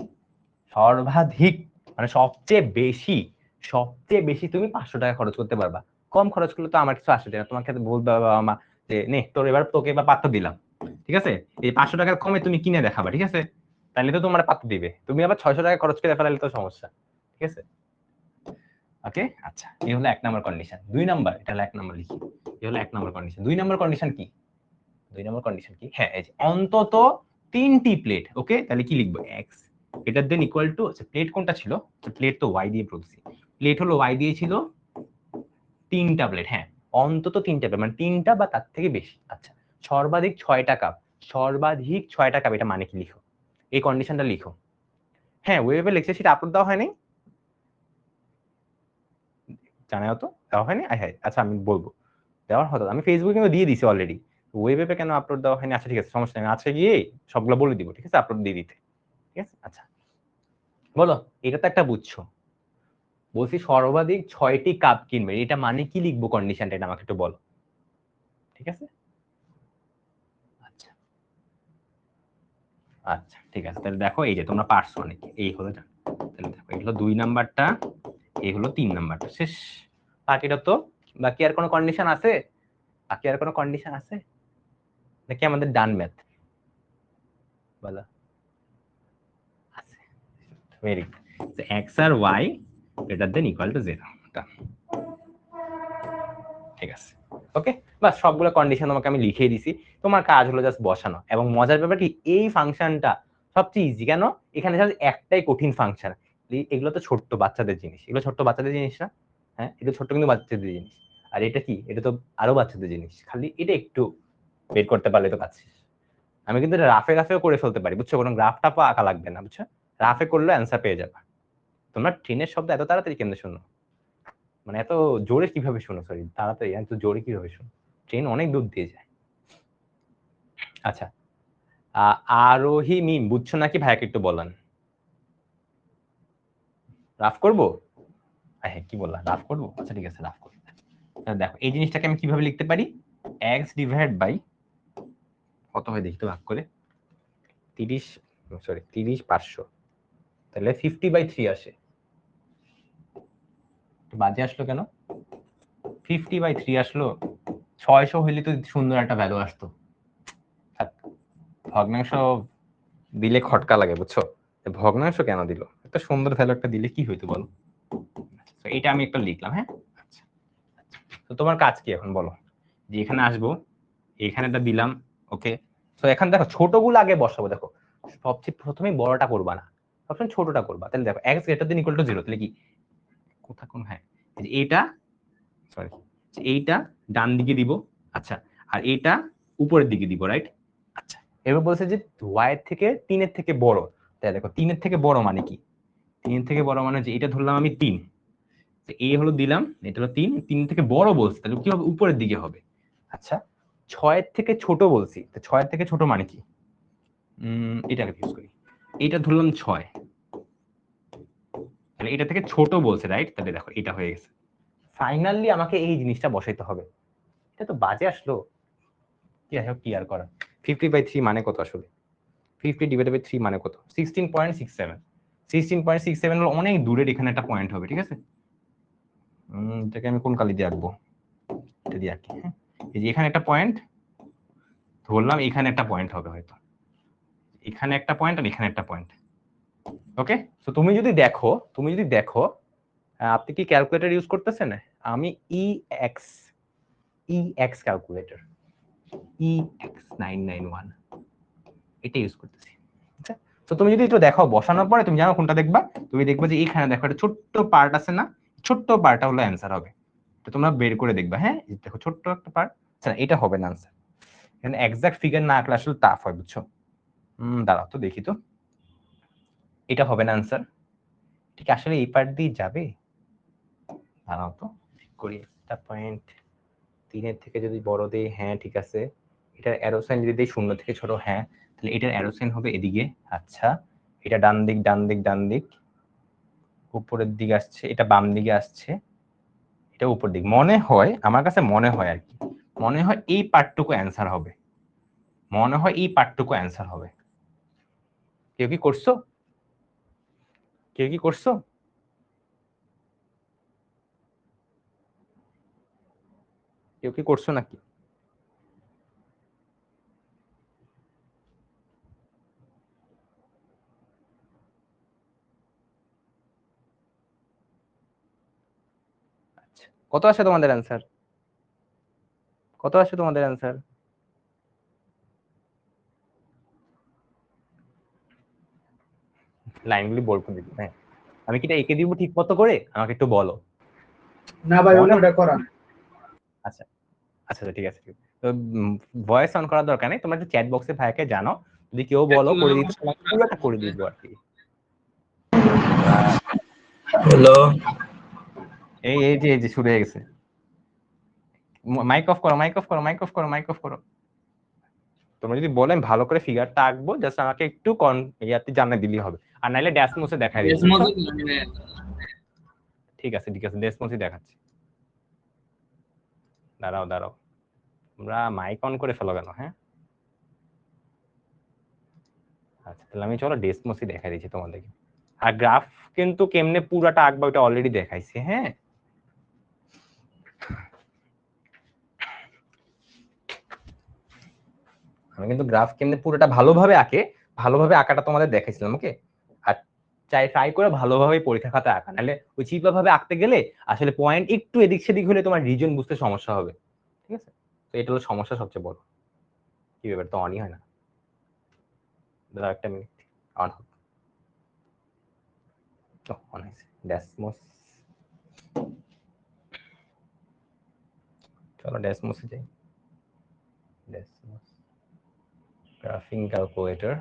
সর্বাধিক মানে সবচেয়ে বেশি তুমি 500 টাকা খরচ করতে পারবা। কম খরচ করলে তো আমার কিছু আসে না, তোমার ক্ষেত্রে বলবে বাবা মা যে নে তোর এবার তোকে এবার পাত্র দিলাম, ঠিক আছে? এই 500 টাকার কমে তুমি কিনে দেখাবা, ঠিক আছে? তাহলে তো তোমার পাত্তা দিবে। তুমি আবার 600 টাকা খরচ করে ফেলালে তো সমস্যা, ঠিক আছে? ওকে, আচ্ছা, এই হলো 1 নাম্বার কন্ডিশন। 2 নাম্বার, এটা হলো 1 নাম্বার লিখি। এই হলো 1 নাম্বার কন্ডিশন। 2 নাম্বার কন্ডিশন কি? 2 নাম্বার কন্ডিশন কি? হ্যাঁ, এই যে অন্তত 3টি প্লেট। ওকে, তাহলে কি লিখবো? x greater than equal two, আচ্ছা প্লেট কোনটা ছিল? প্লেট তো y দিয়ে বলছি। প্লেট হলো y দিয়ে ছিল 3টা প্লেট। হ্যাঁ, অন্তত 3টা প্লেট, মানে 3টা বা তার থেকে বেশি। আচ্ছা, সর্বাধিক 6টা কাপ। সর্বাধিক 6টা কাপ, এটা মানে কি লিখো? এই কন্ডিশনটা লিখো। হ্যাঁ, ওয়েবে লেকচার শিট আপলোড দেওয়া হয়নি, জানাও তো, দেওয়া হয়নি। হ্যাঁ, আচ্ছা আমি বলবো, দেওয়ার হতো। আমি ফেসবুকে কিন্তু দিয়ে দিছি অলরেডি। ওয়েবে কেন আপলোড দেওয়া হয়নি? আচ্ছা ঠিক আছে, সমস্যা নেই, আজকে গিয়ে সবগুলো বলে দিব, ঠিক আছে? আপলোড দিয়ে দিতে, ঠিক আছে? আচ্ছা বলো, এটা তো একটা বুঝছো। বলছি সর্বাধিক 6টি কাপ কিনবে, এটা মানে কি লিখবো কন্ডিশনটা, এটা আমাকে একটু বলো, ঠিক আছে? আচ্ছা আচ্ছা ঠিক আছে, তাহলে দেখো এই যে তোমরা পারছো অনেক, এই হলো না। তাহলে দেখো এই হলো 2 নাম্বারটা, এই হলো 3 নাম্বারটা, শেষ। বাকিটা তো, বাকি আর কোনো কন্ডিশন আছে? বাকি আর কোনো কন্ডিশন আছে নাকি আমাদের ডান ম্যাথ? বলো। আছে, ভেরি গুড। এক্স আর y greater than equal to 0, ঠিক আছে? ওকে, বাস সবগুলো কন্ডিশন তোমাকে আমি লিখিয়ে দিছি। তোমার কাজ হলো জাস্ট বসানো। এবং মজার ব্যাপার কি, এই ফাংশনটা সবচেয়ে ইজি। কেন? এখানে জাস্ট একটাই কঠিন ফাংশন। এগুলো তো ছোট্ট বাচ্চাদের জিনিস, এগুলো ছোট্ট বাচ্চাদের জিনিস না? হ্যাঁ, এটা ছোট্ট কিন্তু বাচ্চাদের জিনিস। আর এটা কি? এটা তো আরো বাচ্চাদের জিনিস। খালি এটা একটু বের করতে পারলে তো পাচ্ছিস। আমি কিন্তু এটা রাফে রাফেও করে ফেলতে পারি, বুঝছো? কোনো গ্রাফ টাফও আঁকা লাগবে না, বুঝছো? রাফে করলে অ্যান্সার পেয়ে যাবে। তোমরা ট্রেনের শব্দ এত তাড়াতাড়ি কেমনে শোনো? মানে এত জোরে কিভাবে শোনো? সরি, তাড়াতাড়ি এত জোরে কিভাবে শোনো? ট্রেন অনেক দূর দিয়ে যায়। আচ্ছা, আরোহী মিম বুঝছো নাকি ভাইয়াকে একটু বলেন। রাফ করব? হ্যাঁ, কি বললাম, রাফ করব? আচ্ছা ঠিক আছে, রাফ করব। দেখো এই জিনিসটাকে আমি কিভাবে লিখতে পারি? x ডিভাইড বাই কত হয় দেখি তো, ভাগ করে 30, সরি 30 500, তাহলে 50/3 আসে। বাজে আসলো কেন? 50/3 আসলো। 600 হইলে তো সুন্দর একটা ভ্যালু আসতো। ভগ্নাংশ দিলে খটকা লাগে, বুঝছো? ভগ্নাংশ কেন দিল? একটা সুন্দর ভ্যালু একটা দিলে কি হইতো বলো? তো এটা আমি একটা লিখলাম, হ্যাঁ। আচ্ছা, তো তোমার কাজ কি এখন বলো? যে এখানে আসবো, এখানেটা দিলাম, ওকে। তো এখন দেখো ছোটগুলো আগে বসাবো। দেখো সবচেয়ে প্রথমে বড়টা করবা না, সবসময় ছোটটা করবা। তাহলে দেখো x greater than equal to 0, তাহলে কি কোথা কোন, হ্যাঁ এই যে এইটা, সরি এইটা ডান দিকে দিব। আচ্ছা, আর এইটা উপরের দিকে দিব, রাইট? আচ্ছা, এবার বলছে যে y এর থেকে 3-এর থেকে বড়। তাহলে দেখো 3-এর থেকে বড় মানে কি? 3-এর থেকে বড় মানে যে এটা ধরলাম আমি 3, এই হলো দিলাম, এটা হলো 3, 3 থেকে বড় বলছে, তাহলে কি হবে? উপরের দিকে হবে। আচ্ছা, 6-এর থেকে ছোট বলছি, তো 6-এর থেকে ছোট মানে কি? এটাকে ইউজ করি, এটা ধরলাম 6, তাহলে এটা থেকে ছোট বলছে, রাইট? তাহলে দেখো এটা হয়ে গেছে। ফাইনালি আমাকে এই জিনিসটা বসাইতে হবে। এটা তো বাজে আসলো, কি আসলে কি আর করা। 50/3 মানে কত আসলে? 50/3 মানে কত? 16.67। 16.67 হলো অনেক দূরের, এখানে একটা পয়েন্ট হবে, ঠিক আছে? এটাকে আমি কোন কালি দিয়ে আঁকবো? এটা দিয়ে আঁকি, হ্যাঁ। এই যে এখানে একটা পয়েন্ট ধরলাম, এখানে একটা পয়েন্ট হবে হয়তো, এখানে একটা পয়েন্ট আর এখানে একটা পয়েন্ট। ওকে, তো তুমি যদি দেখো, আপনি কি ক্যালকুলেটর ইউজ করতেছেন? আমি এক্স এক্স ক্যালকুলেটর, EX991 এটা ইউজ করতেছি। আচ্ছা, তো তুমি যদি একটু দেখো বসানোর পরে, তুমি জানো কোনটা দেখবা? তুমি দেখবা যে এখানে দেখো একটা ছোট্ট পার্ট আছে না, ছোট্ট পার্টটা হলো অ্যান্সার হবে। তো তোমরা বের করে দেখবা, হ্যাঁ দেখো ছোট্ট একটা পার্ট। আচ্ছা, এটা হবে না আনসার। এখানে এক্সাক্ট ফিগার না আঁকলে আসলে টাফ হয়, বুঝছো? দাঁড়াও তো দেখি তো, এটা হবে না আনসার। ঠিক আসলে এই পার্ট দিয়ে যাবে? দাঁড়াও তো ঠিক করি। একটা পয়েন্ট 3-এর থেকে যদি বড় দেই, হ্যাঁ ঠিক আছে। এটার অ্যারো সাইন যদি দেই 0 থেকে ছোট, হ্যাঁ, তাহলে এটার অ্যারো সাইন হবে এদিকে। আচ্ছা, এটা ডান দিক ডান দিক ডান দিক, উপরের দিকে আসছে, এটা বাম দিকে আসছে, এটা উপর দিক। মনে হয়, আমার কাছে মনে হয় আর কি, মনে হয় এই পার্টটুকু অ্যান্সার হবে, মনে হয় এই পার্টটুকু অ্যান্সার হবে। কেউ কি করছো? কেউ কি করছো? কেউ কি করছো নাকি? কত আসে তোমাদের অ্যান্সার? কত আসে তোমাদের অ্যান্সার? লাইনগুলি বোল্ড করে দিই। হ্যাঁ, আমি কি এটা এঁকে দিব ঠিক মতো করে? আমাকে একটু বলো। না ভাই, ওটা করা। আচ্ছা আচ্ছা, ঠিক আছে। তো ভয়েস অন করার দরকার নেই, তোমরা একটু চ্যাট বক্সে ভাইকে জানো, যদি কেউ বলো করে দিতে পুরোটা করে দিব আর কি। হ্যালো, এই এই যে শুরু হয়ে গেছে। মাইক অফ করো, মাইক অফ করো, মাইক অফ করো, মাইক অফ করো। তোমরা যদি বলেন ভালো করে ফিগারটা আঁকবো, জাস্ট আমাকে একটু ইয়াতে জানিয়ে দিলেই হবে, আর নাইলে ড্যাশ মুছে দেখাই দিচ্ছি। ঠিক আছে ঠিক আছে, ড্যাশ মুছে দেখাচ্ছি। দাঁড়াও দাঁড়াও, তোমরা মাইক অন করে ফেলো কেন? হ্যাঁ আচ্ছা, তাহলে আমি চলো ড্যাশ মুছে দেখাই দিচ্ছি তোমাদেরকে। আর গ্রাফ কিন্তু কেমনে পুরাটা আঁকবা ওটা অলরেডি দেখাইছি। হ্যাঁ, আমি কিন্তু গ্রাফ কেমনে পুরোটা ভালোভাবে আঁকাটা তোমাদের দেখাইছিলাম। ওকে, আর ট্রাই করে ভালোভাবে পরীক্ষা খাতায় আঁকা, নাহলে ওই চিপা ভাবে আঁকতে গেলে আসলে পয়েন্ট একটু এদিক সেদিক হলে তোমার রিজন বুঝতে সমস্যা হবে। ঠিক আছে, তো এটা হলো সমস্যা সবচেয়ে বড়। কি ব্যাপার, তো অনই হয় না? দাঁড়াও একটা মিনিট, অন হোক। অন হয়েছে। ড্যাসমোস, চলো ড্যাসমোসে যাই। ড্যাসমোস গ্রাফিং ক্যালকুলেটর।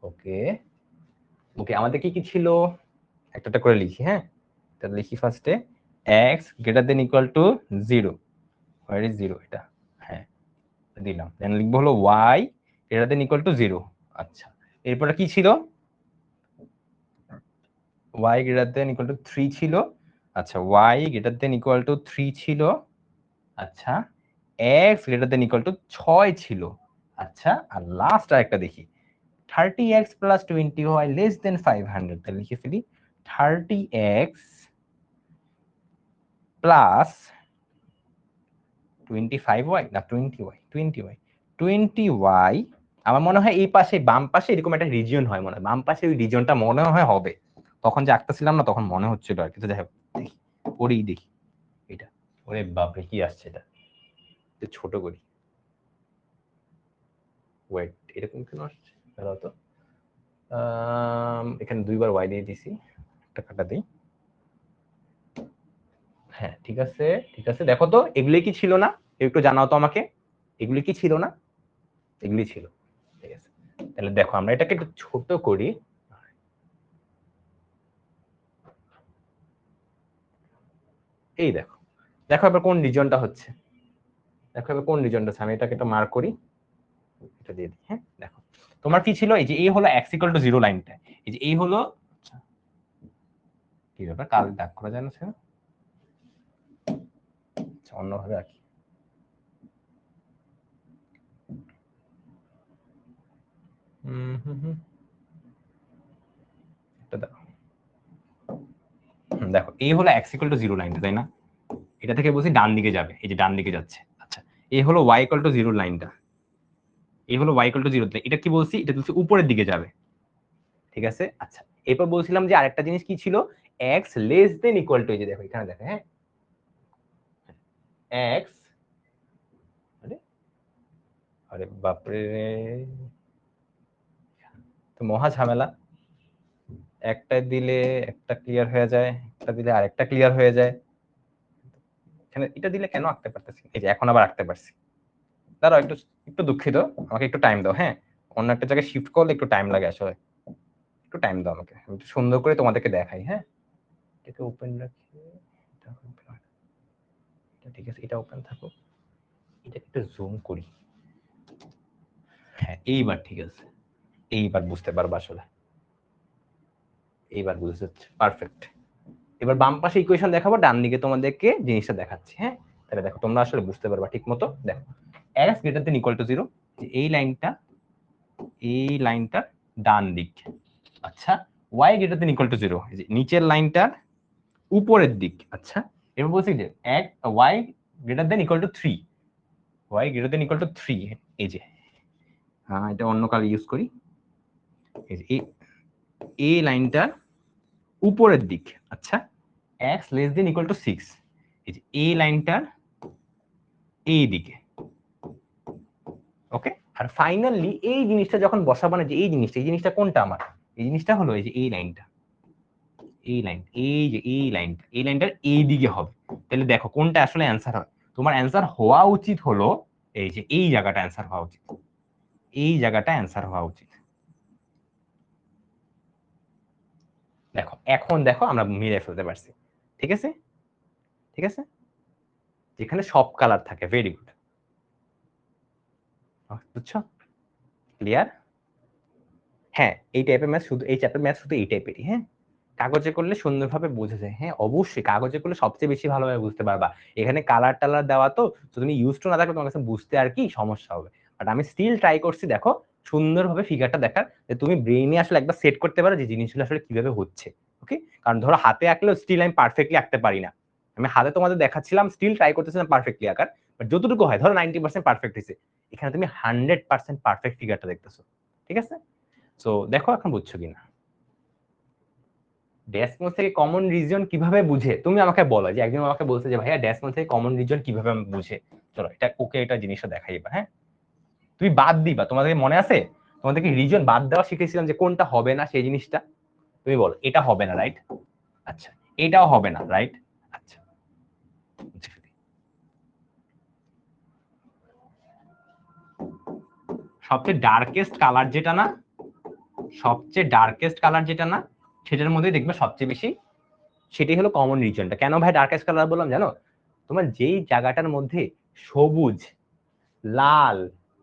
ওকে ওকে, আমাদের কি কি ছিল একটা করে লিখি। হ্যাঁ, তাহলে লিখি ফার্স্টে x greater than equal to 0। Where is 0? এটা হ্যাঁ দিলাম। দেন লিখবো হলো y greater than equal to 0। আচ্ছা, এরপরে কি ছিল? y greater than equal two 3 ছিল। আচ্ছা, y greater than equal two 3 ছিল। আচ্ছা, x greater than equal two 6 ছিল। আচ্ছা, আর লাস্ট আরেকটা দেখি, 30x plus 20y less than 500। তাহলে লিখে ফেলি 30x প্লাস 25y না 20y আমার মনে হয় এই পাশে বাম পাশে এরকম একটা রিজিয়ন হয়, মনে হয় বাম পাশে ওই রিজিয়নটা মনে হয় হবে। তখন যে আঁকতেছিলাম না তখন মনে হচ্ছিল আর কিছু। যাই হোক দেখি, করেই দেখি এটা। ওরে বাপরে, কি আসছে এটা, ছোট করি। ওয়েট, এরকম কেন আসছে? দাঁড়াও তো, এখানে দুইবার ওয়াই দিয়ে দিছি, একটা কাটা দিই। হ্যাঁ ঠিক আছে ঠিক আছে, দেখো তো এগুলি কি ছিল না? একটু জানাও তো আমাকে, এগুলি কি ছিল না? এগুলি ছিল। ঠিক আছে, তাহলে দেখো আমরা এটাকে একটু ছোট করি। এই দেখো, দেখো এবার কোন রিজনটা হচ্ছে, দেখো এবার কোন রিজনটা হচ্ছে। আমি এটাকে একটু মার্ক করি, এটা দিয়ে দিই। হ্যাঁ দেখো, তোমার কি ছিল? এই যে এই হলো x ইকুয়াল টু 0 লাইনটা, এই যে এই হলো। কি ব্যাপার, কাল দাগ করা যায় না স্যার? অন্যভাবে আঁকি। দেখো এই হলো x ইকুয়াল টু 0 লাইনটা, তাই না? এটা থেকে বলছি ডান দিকে যাবে, এই যে ডান দিকে যাচ্ছে। আচ্ছা, এই হলো y ইকুয়াল টু 0 লাইনটা, এই হলো y ইকুয়াল টু 0। এটা কি বলছি? এটা বলছি উপরের দিকে যাবে। ঠিক আছে, আচ্ছা এরপর বলছিলাম যে আরেকটা জিনিস কি ছিল, x less than equal two, এই যে দেখো এখানে দেখো। হ্যাঁ, x, আরে আরে বাপরে, তো মহা ঝামেলা। একটা দিলে একটা ক্লিয়ার হয়ে যায়, একটা দিলে আরেকটা ক্লিয়ার হয়ে যায়। এখানে এটা দিলে কেন আঁকতে পারতেছি? এই যে এখন আবার আঁকতে পারছি। দাঁড়াও একটু, একটু দুঃখিত, আমাকে একটু টাইম দাও। হ্যাঁ, অন্য একটা জায়গায় শিফট করলে একটু টাইম লাগে আসলে, একটু টাইম দাও আমাকে, আমি একটু সুন্দর করে তোমাদেরকে দেখাই। হ্যাঁ, এটাকে ওপেন রাখি, ঠিক আছে, এটা ওপেন থাকুক, এটা একটু জুম করি। হ্যাঁ এইবার ঠিক আছে, এইবার বুঝতে পারবো আসলে, এইবার বুঝতে পারফেক্ট। এবার বাম পাশে ইকুয়েশন দেখাবো, ডান দিকে তোমাদেরকে জিনিসটা দেখাচ্ছি। হ্যাঁ, তাহলে দেখো তোমরা আসলে বুঝতে পারবা ঠিক মতো। দেখো x greater than equal to 0, এই লাইনটা ডান দিক। আচ্ছা, y greater than equal to 0, এই যে নিচের লাইনটার উপরের দিক। আচ্ছা, এবার বলছি যে y greater than equal two 3, y greater than equal two 3, এই যে হ্যাঁ এটা অন্য কালার ইউজ করি। এই লাইনটার উপরের দিক। আচ্ছা, x less than equal two 6, এই যে এই লাইনটার এই দিকে, ওকে। আর ফাইনালি এই জিনিসটা যখন বসাবো না, যে এই জিনিসটা কোনটা আমার, এই জিনিসটা হলো এই যে এই লাইনটা, এই লাইন, এই যে এই লাইনটার এই দিকে হবে। তাহলে দেখো কোনটা আসলে অ্যান্সার হয়। তোমার অ্যান্সার হওয়া উচিত হলো এই যে এই জায়গাটা অ্যান্সার হওয়া উচিত, এই জায়গাটা অ্যান্সার হওয়া উচিত। দেখো এখন দেখো আমরা মিলে ফেলতে পারছি, ঠিক আছে, ঠিক আছে, যেখানে সব কালার থাকে। ভেরি গুড, বুঝছো, ক্লিয়ার। হ্যাঁ, এই টাইপের ম্যাথ শুধু, এই চ্যাপ্টার ম্যাথ শুধু এই টাইপেরই। হ্যাঁ, কাগজে করলে সুন্দরভাবে বোঝা যায়। হ্যাঁ অবশ্যই কাগজে করলে সবচেয়ে বেশি ভালোভাবে বুঝতে পারবা। এখানে কালার টালার দেওয়া তো, তুমি ইউজ টু না থাকলে তোমার কাছে বুঝতে আর কি সমস্যা হবে। বাট আমি স্টিল ট্রাই করছি দেখো সুন্দরভাবে ফিগারটা দেখার, যে তুমি ব্রেইনে আসলে একবার সেট করতে পারো যে জিনিসগুলো আসলে কিভাবে হচ্ছে। ওকে, কারণ ধরো হাতে আঁকলেও স্টিল আমি পারফেক্টলি আঁকতে পারি না। আমি হাতে তোমাদের দেখাচ্ছিলাম, স্টিল ট্রাই করতেছিলাম পারফেক্টলি আঁকার, বাট যতটুকু হয় ধরো 90% পারফেক্ট হয়েছে, এখানে তুমি 100% পারফেক্ট ফিগারটা দেখতেছো। ঠিক আছে, সো দেখো এখন বুঝছো কিনা। ডেসিমাল থেকে কমন রিজন কিভাবে বুঝে, তুমি আমাকে বলো। যে একজন আমাকে বলছে যে ভাইয়া ডেসিমাল থেকে কমন রিজন কিভাবে বুঝে। চলো এটা ওকে, এটা জিনিসটা দেখাই এবার। হ্যাঁ, তুমি বাদ দিবা, তোমাদের মনে আছে তোমাদেরকে রিজন বাদ দেওয়া শিখেছিলাম যে কোনটা হবে না সেই জিনিসটা। তুমি বলো এটা হবে না, রাইট? আচ্ছা, এটাও হবে না, রাইট? আচ্ছা, সবচেয়ে ডার্কেস্ট কালার যেটা না, সবচেয়ে ডার্কেস্ট কালার যেটা না, সেটার মধ্যে দেখবে সবচেয়ে বেশি, সেটাই হলো কমন রিজনটা। কেন ভাই ডার্কেস্ট কালার বললাম জানো? তোমার যেই জায়গাটার মধ্যে সবুজ, লাল,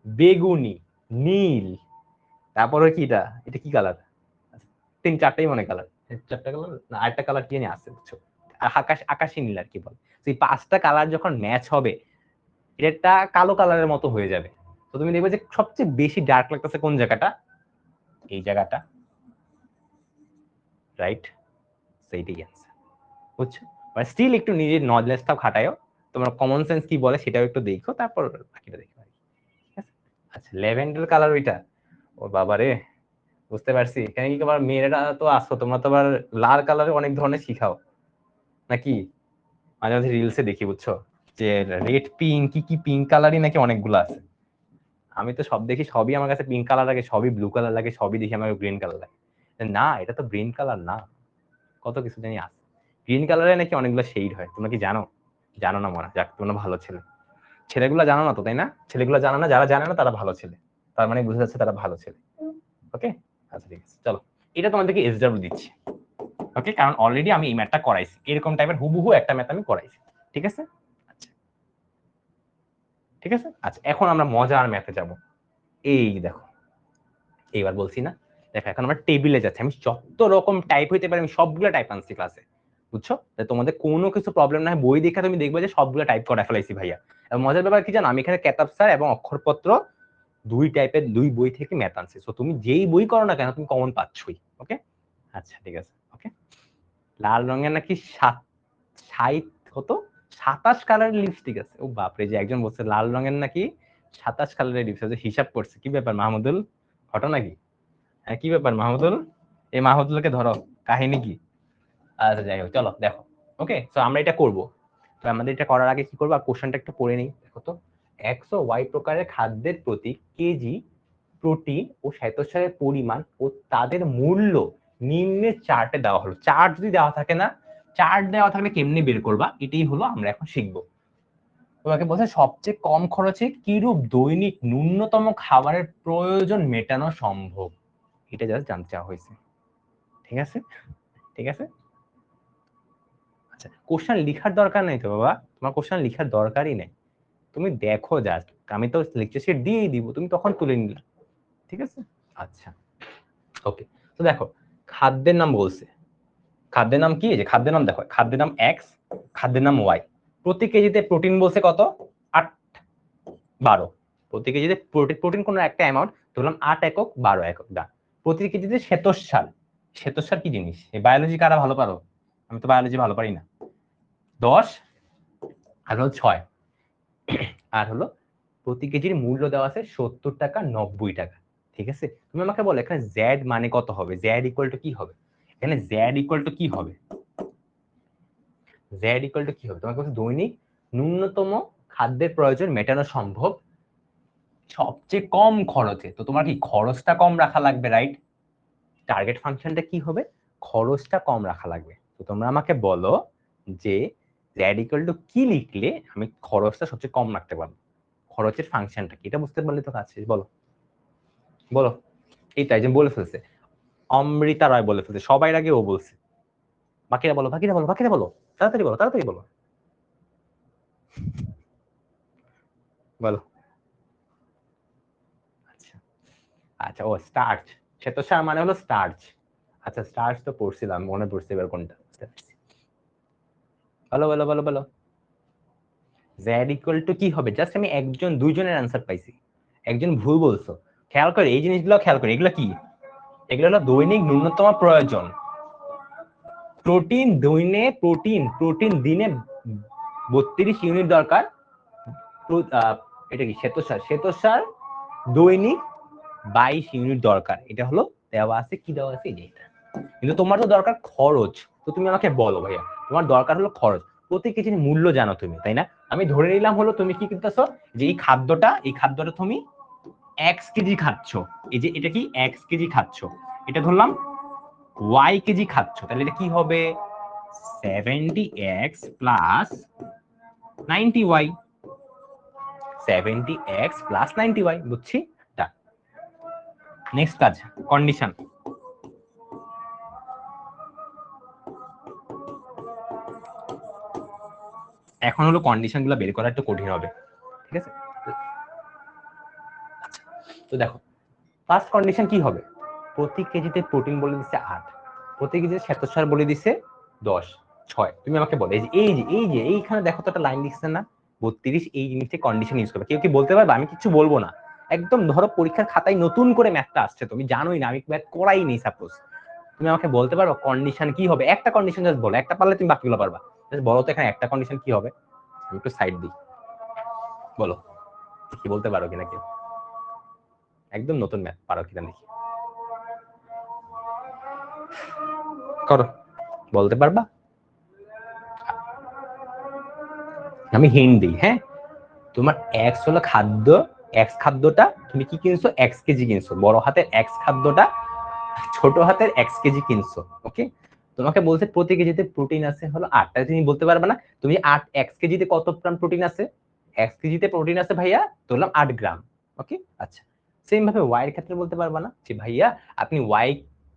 বেগুনি, নীল, তারপরে কি এটা কি কালার, তিন চারটাই মনে কালার, চারটা কালার না আরেকটা কালার কি জানি আছে, বুঝছো, আকাশ, আকাশি নীল আর কি বলে। এই পাঁচটা কালার যখন ম্যাচ হবে, এটা কালো কালারের মতো হয়ে যাবে। তো তুমি দেখবে যে সবচেয়ে বেশি ডার্ক লাগতেছে কোন জায়গাটা, এই জায়গাটা, রাইট? সেইটাই আছে, বুঝছো। মানে স্টিল একটু নিজের নলেজটাও খাটায়ও, তোমার কমন সেন্স কি বলে সেটাও একটু দেখো, তারপর বাকিটা দেখো। আচ্ছা, ল্যাভেন্ডার কালার ওইটা, ও বাবা রে, বুঝতে পারছি। কেন কি তোমার মেয়েরা তো আসো, তোমরা তো আবার লাল কালারে অনেক ধরনের শিখাও নাকি? মাঝে মাঝে রিলসে দেখি, বুঝছো, যে রেড পিঙ্ক, কি কি পিঙ্ক কালারই নাকি অনেকগুলো আছে। আমি তো সব দেখি, সবই আমার কাছে পিঙ্ক কালার লাগে, সবই ব্লু কালার লাগে, সবই দেখি আমার গ্রিন কালার লাগে। না, এটা তো গ্রিন কালার না, কত কিছু জানি আছে। গ্রিন কালারে নাকি অনেকগুলো শেড হয়, তোমরা কি জানো? জানো না মনে, যাক তোমরা ভালো ছেলে। ছেলেগুলো জানো না তো, তাই না? ছেলেগুলো জানো না, যারা জানে না তারা ভালো ছেলে, তার মানে বুঝা যাচ্ছে তারা ভালো ছেলে। ওকে, আচ্ছা ঠিক আছে, চলো এটা তোমাদেরকে এসডব্লিউ দিচ্ছি। ওকে, কারণ অলরেডি আমি এই ম্যাথটা করাইছি, এরকম টাইপের হুবহু একটা ম্যাথ আমি করাইছি। ঠিক আছে, আচ্ছা ঠিক আছে। আচ্ছা, এখন আমরা মজার ম্যাথে যাব। এই দেখো, এইবার বলছি না, দেখো এখন আমরা টেবিলে যাচ্ছি। আমি যত রকম টাইপ হইতে পারে আমি সবগুলো টাইপ আনছি ক্লাসে, বুঝছো। তোমাদের কোনো কিছু প্রবলেম না হয়, বই দেখে তুমি দেখবে যে সবগুলো টাইপ করে ফেলাইছি ভাইয়া। এবং মজার ব্যাপার কি জানো, আমি এখানে কেতাব স্যার এবং অক্ষরপত্র দুই টাইপের, দুই বই থেকে ম্যাথ আনছি। সো তুমি যেই বই করো না কেন তুমি কমন পাচ্ছই। ওকে, আচ্ছা ঠিক আছে। ওকে, লাল রঙের নাকি 27 কালারের লিপস্টিক আছে। ও বাপরে, যে একজন বলছে লাল রঙের নাকি 27 কালারের লিপস্টিক, হিসাব করছে। কি ব্যাপার মাহমুদুল, ঘটনা কি? হ্যাঁ, কি ব্যাপার মাহমুদুল, এই মাহমুদুলকে ধরো, কাহিনী কি? আচ্ছা যাই হোক, চলো দেখো। ওকে, তো আমরা এটা করব। তো আমাদের এটা করার আগে কি করবো, কোশ্চেনটা একটু পড়ে নিই। দেখো তো, এক্স ও ওয়াই প্রকারের খাদ্যের প্রতি কেজি প্রোটিন ও শ্বেতসারের পরিমাণ ও তাদের মূল্য নিম্নের চার্টে দেওয়া হলো। চার্ট যদি দেওয়া থাকে না, চার্ট দেওয়া থাকলে কেমনে বের করবা, এটাই হলো আমরা এখন শিখবো। তোমাকে বলছে সবচেয়ে কম খরচে কিরূপ দৈনিক ন্যূনতম খাবারের প্রয়োজন মেটানো সম্ভব, এটা জাস্ট জানতে চাওয়া হয়েছে। ঠিক আছে, ঠিক আছে। আচ্ছা, কোশ্চেন লিখার দরকার নেই তো বাবা, তোমার কোশ্চেন লিখার দরকারই নেই। তুমি দেখো জাস্ট, আমি তো লেকচার শিট দিয়েই দিব, তুমি তখন তুলে নিলে। ঠিক আছে, আচ্ছা ওকে। তো দেখো, খাদ্যের নাম বলছে, খাদ্যের নাম কি, যে খাদ্যের নাম দেখো, খাদ্যের নাম এক্স, খাদ্যের নাম ওয়াই। প্রতি কেজিতে প্রোটিন বলছে কত, 8, 12। প্রতি কেজিতে প্রোটিন কোন একটা অ্যামাউন্ট ধরলাম 8 একক, 12 একক, ডান। প্রতি কেজিতে শ্বেতসার, শ্বেতসার কি জিনিস, এই বায়োলজি কারা ভালো পারো? আমি তো বায়োলজি ভালো পারি না। 10 আর হলো 6, আর হলো প্রতি কেজির মূল্য দেওয়া আছে 70 টাকা, 90 টাকা। ঠিক আছে, তুমি আমাকে বলো এখানে জেড মানে কত হবে, জেড ইকুয়াল টু কি হবে, এখানে জেড ইকুয়াল টু কি হবে? জেড ইকুয়াল টু কি হবে, তোমাকে বলছে দৈনিক ন্যূনতম খাদ্যের প্রয়োজন মেটানো সম্ভব সবচেয়ে কম খরচে। তো তোমার কি খরচটা কম রাখা লাগবে, রাইট? টার্গেট ফাংশনটা কি হবে, খরচটা কম রাখা লাগবে। তো তোমরা আমাকে বলো যে জেড ইকুয়াল টু কি লিখলে আমি খরচটা সবচেয়ে কম রাখতে পারবো, খরচের ফাংশনটা কি, এটা বুঝতে পারলে তো কাজ শেষ। বলো বলো। এইটাই যে বলে ফেলছে, অমৃতা রয় বলে ফেলছে, সবাই আগে ও বলছে। বাকিরা বলো, বাকিরা বলো, বাকিরা বলো, তাড়াতাড়ি বলো, তাড়াতাড়ি বলো, বলো। আচ্ছা আচ্ছা, ও স্টার্চ, শ্বেতসার মানে হলো স্টার্চ। আচ্ছা স্টার্চ তো পড়ছিলাম, মনে পড়ছে এবার কোনটা। বলো বলো বলো বলো। জেড ইকুয়াল টু কি হবে, জাস্ট আমি একজন দুইজনের অ্যান্সার পাইছি, একজন ভুল বলছো। খেয়াল করে এই জিনিসগুলো খেয়াল করে, এগুলো কি, এগুলো হলো দৈনিক ন্যূনতম প্রয়োজন। প্রোটিন দৈনে প্রোটিন প্রোটিন দিনে 32 ইউনিট দরকার। এটা কি শ্বেতসার, শ্বেতসার দৈনিক 22 ইউনিট দরকার। এটা হলো দেওয়া আছে, কি দেওয়া আছে এটা। কিন্তু তোমার তো দরকার খরচ, তো তুমি আমাকে বলো ভাইয়া তোমার দরকার হলো খরচ, প্রতি কেজির মূল্য জানো তুমি, তাই না? আমি ধরে নিলাম হলো তুমি কি করতেছো, যে এই খাদ্যটা তুমি x কেজি খাচ্ছ, এই যে এটা কি x কেজি খাচ্ছ, এটা ধরলাম y কেজি খাচ্ছ, তাহলে এটা কি হবে 70x plus 90y, 70x plus 90y, বুঝছি। নেক্সট কাজ, কন্ডিশন। এখন হলো কন্ডিশন গুলো বের করা একটু কঠিন হবে, ঠিক আছে? তো দেখো ফার্স্ট কন্ডিশন কি হবে, প্রতি কেজিতে প্রোটিন বলে দিচ্ছে 8, প্রতি কেজিতে শ্বেতসার বলে দিচ্ছে 10, 6। তুমি আমাকে বলো এই যে এইখানে দেখো তো একটা লাইন লিখছে না 32, এই জিনিসটা কন্ডিশন ইউজ করবে। কেউ কি বলতে পারবে? আমি কিছু বলবো না, একদম ধরো পরীক্ষার খাতায় নতুন করে ম্যাথটা আসছে, তুমি জানোই না, আমি ম্যাথ করাই নেই সাপোজ, তুমি আমাকে বলতে পারো কন্ডিশন কি হবে, একটা কন্ডিশন জাস্ট বলো, একটা পারলে তুমি বাকিগুলো পারবা, জাস্ট বলো তো এখানে একটা কন্ডিশন কি হবে। আমি একটু সাইড দিই, বলো কি বলতে পারো কিনা কেউ, একদম নতুন ম্যাথ পারো কিনা দেখি, করো, বলতে পারবা? আমি হিন্ট দিই, হ্যাঁ, তোমার এক্স হলো খাদ্য, এক্স খাদ্যটা তুমি কি কিনছো, এক্স কেজি কিনছো, বড় হাতের এক্স খাদ্যটা ছোট হাতের এক্স কেজি কিনছো, ওকে। তোমাকে বলছে প্রতি কেজিতে প্রোটিন আছে হলো 8, তাই তুমি বলতে পারবে না তুমি 8 এক্স কেজিতে কত গ্রাম প্রোটিন আছে, এক্স কেজিতে প্রোটিন আছে ভাইয়া ধরলাম 8 গ্রাম, ওকে। আচ্ছা সেম ভাবে ওয়াই এর ক্ষেত্রে বলতে পারবা না যে ভাইয়া আপনি ওয়াই